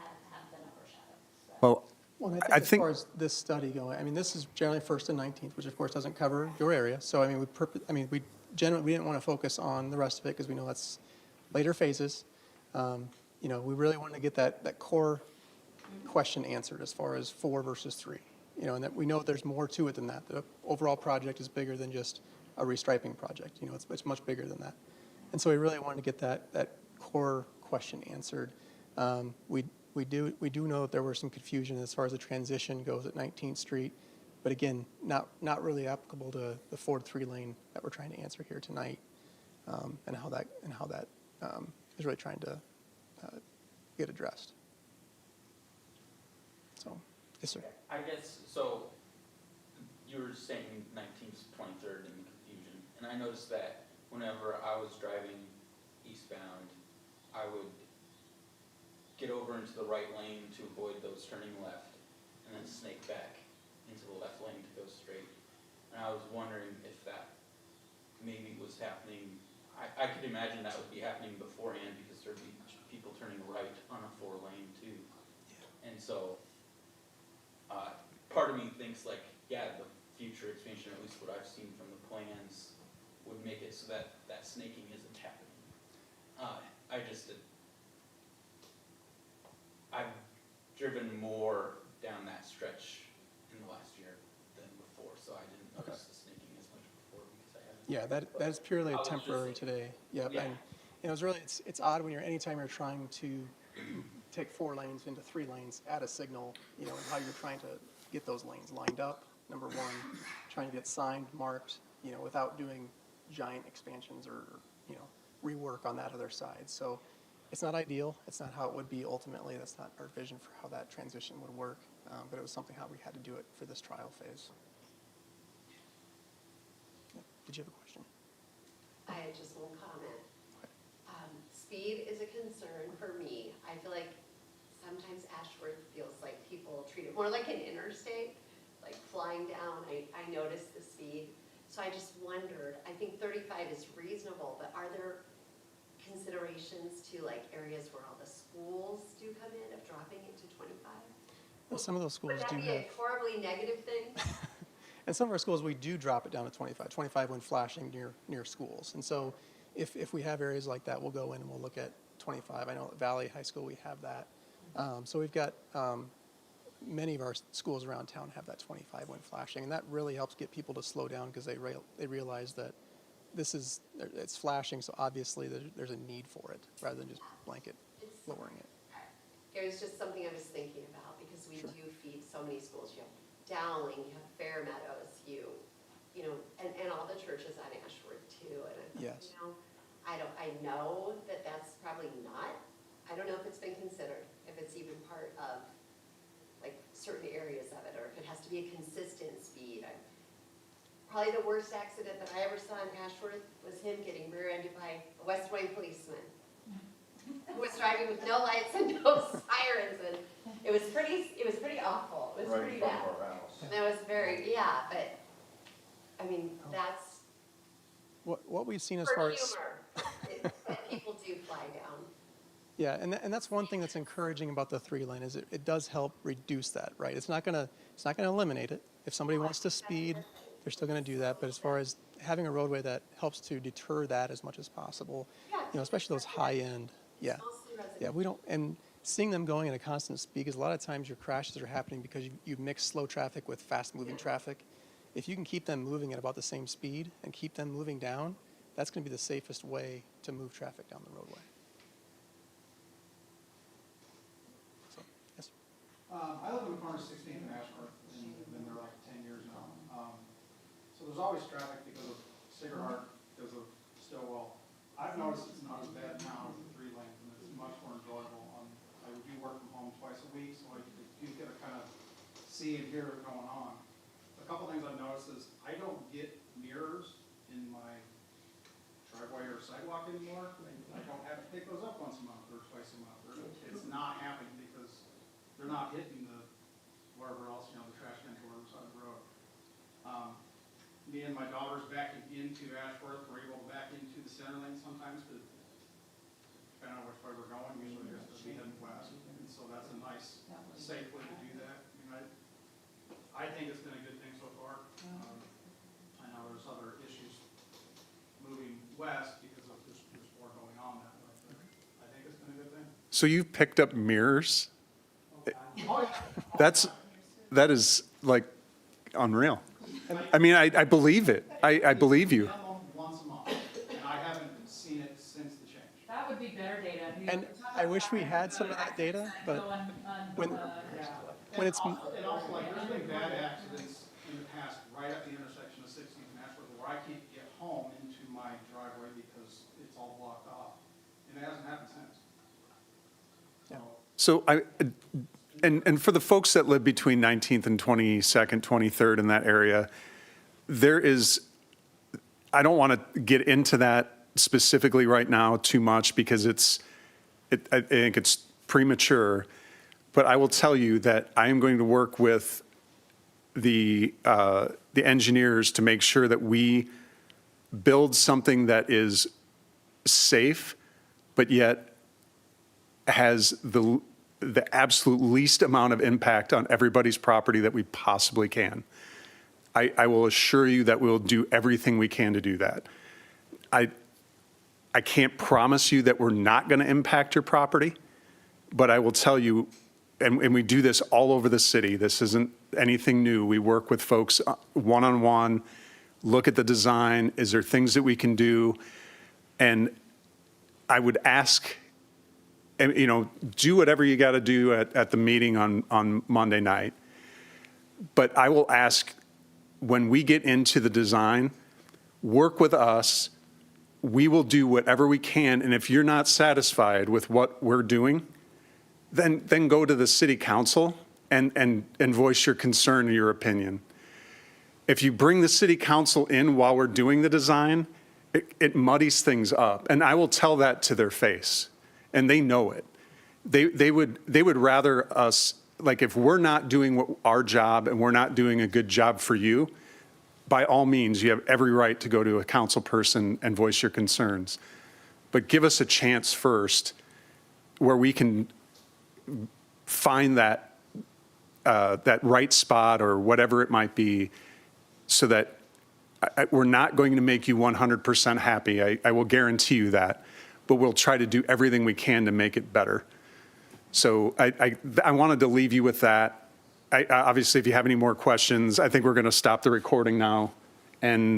have been overshadowed, so.
Well,
Well, and
I
I think as
think-
far as this study going, I mean, this is generally 1st and 19th, which of course doesn't cover your area. So I mean, we didn't want to focus on the rest of it because we know that's later phases. You know, we really wanted to get that core question answered as far as 4 versus 3. You know, and that we know there's more to it than that. The overall project is bigger than just a restriping project. You know, it's much bigger than that. And so we really wanted to get that core question answered. We do know that there was some confusion as far as the transition goes at 19th Street, but again, not really applicable to the Ford 3-lane that we're trying to answer here tonight, and how that is really trying to get addressed. So, yes, sir.
I guess, so, you were saying 19th, 23rd and confusion, and I noticed that whenever I was driving eastbound, I would get over into the right lane to avoid those turning left, and then snake back into the left lane to go straight. And I was wondering if that maybe was happening, I could imagine that would be happening beforehand, because there'd be people turning right on a 4-lane too. And so, part of me thinks like, yeah, the future expansion, or at least what I've seen from the plans, would make it so that that snaking isn't happening. I've driven more down that stretch in the last year than before, so I didn't notice the snaking as much before because I haven't.
Yeah, that is purely
I
a
was just
temporary
looking.
today. Yep,
Yeah.
and it was really, it's odd when anytime you're trying to take 4 lanes into 3 lanes, add a signal, and how you're trying to get those lanes lined up, number one, trying to get signed, marked, without doing giant expansions or, rework on that other side. So it's not ideal. It's not how it would be ultimately. That's not our vision for how that transition would work. But it was something how we had to do it for this trial phase. Yeah. Did you have a question?
I had just one comment. Speed is a concern for me. I feel like sometimes Ashworth feels like people treat it more like an interstate, like flying down. I noticed the speed. So I just wondered, I think 35 is reasonable, but are there considerations to like areas where all the schools do come in of dropping it to 25?
Well, some of those schools
Would that
do
be
have,
a horribly negative thing?
and some of our schools, we do drop it down to 25 when flashing near schools. And so if we have areas like that, we'll go in and we'll look at 25. I know at Valley High School, we have that. So we've got many of our schools around town have that 25 when flashing, and that really helps get people to slow down because they realize that it's flashing, so obviously there's a need for it rather than just blanket lowering it.
It was just something I was thinking about because we
Sure.
do feed so many schools. You have Dowling, you have Fair Meadows, and all the churches on Ashworth too. And
Yes.
I know that that's probably not. I don't know if it's been considered, if it's even part of like certain areas of it, or if it has to be a consistent speed. Probably the worst accident that I ever saw in Ashworth was him getting rear-ended by a West Wayne policeman who was driving with no lights and no sirens, and it was pretty awful. It was
Right
pretty
in front
bad.
of our house.
And that was but I mean, that's
What we've seen as
for
far as
humor, that people do fly down.
yeah, and that's one thing that's encouraging about the 3-lane is it does help reduce that, right? It's not gonna eliminate it. If somebody wants to speed, they're still gonna do that. But as far as having a roadway that helps to deter that as much as possible, especially those high end, yeah,
Mostly residential.
yeah, we don't and seeing them going at a constant speed because a lot of times your crashes are happening because you mix slow traffic with fast moving traffic. If you can keep them moving at about the same speed and keep them moving down, that's going to be the safest way to move traffic down the roadway. So, yes.
I live in the corner of 16th and Ashworth, and been there like 10 years now. So there's always traffic because of Cigarhart, because of Stillwell. I've noticed it's not as bad now as the 3 lanes, and it's much more enjoyable. I do work from home twice a week, so I do get to kind of see and hear what's going on. A couple things I've noticed is I don't get mirrors in my driveway or sidewalk anymore. I don't have to pick those up once a month or twice a month. It's not happening because they're not hitting the wherever else, the trash cans or wherever side of the road. Me and my daughters backing into Ashworth, we're able to back into the center lane sometimes, but depending on which way we're going, usually we're supposed to be heading west. And so that's a nice, safe way to do that. I think it's been a good thing so far. I know there's other issues moving west because of there's more going on that way, but I think it's been a good thing.
So you've picked up mirrors?
Oh, yeah.
That is like unreal. I mean, I believe it. I believe you.
Once a month, and I haven't seen it since the change.
That would be better data.
And I wish we had some of that data, but when it's
And also, like, there's been bad accidents in the past, right at the intersection of 16th and Ashworth, where I can't get home into my driveway because it's all blocked off. And it hasn't happened since.
So and for the folks that live between 19th and 22nd, 23rd in that area, I don't want to get into that specifically right now too much because I think it's premature, but I will tell you that I am going to work with the engineers to make sure that we build something that is safe, but yet has the absolute least amount of impact on everybody's property that we possibly can. I will assure you that we'll do everything we can to do that. I can't promise you that we're not going to impact your property, but I will tell you, and we do this all over the city. This isn't anything new. We work with folks one-on-one, look at the design. Is there things that we can do? And I would ask, and, you know, do whatever you got to do at the meeting on Monday night. But I will ask, when we get into the design, work with us. We will do whatever we can. And if you're not satisfied with what we're doing, then go to the city council and voice your concern or your opinion. If you bring the city council in while we're doing the design, it muddies things up. And I will tell that to their face, and they know it. They would rather us, like, if we're not doing our job and we're not doing a good job for you, by all means, you have every right to go to a council person and voice your concerns. But give us a chance first where we can find that right spot or whatever it might be, so that we're not going to make you 100% happy. I will guarantee you that, but we'll try to do everything we can to make it better. So I wanted to leave you with that. Obviously, if you have any more questions, I think we're going to stop the recording now. And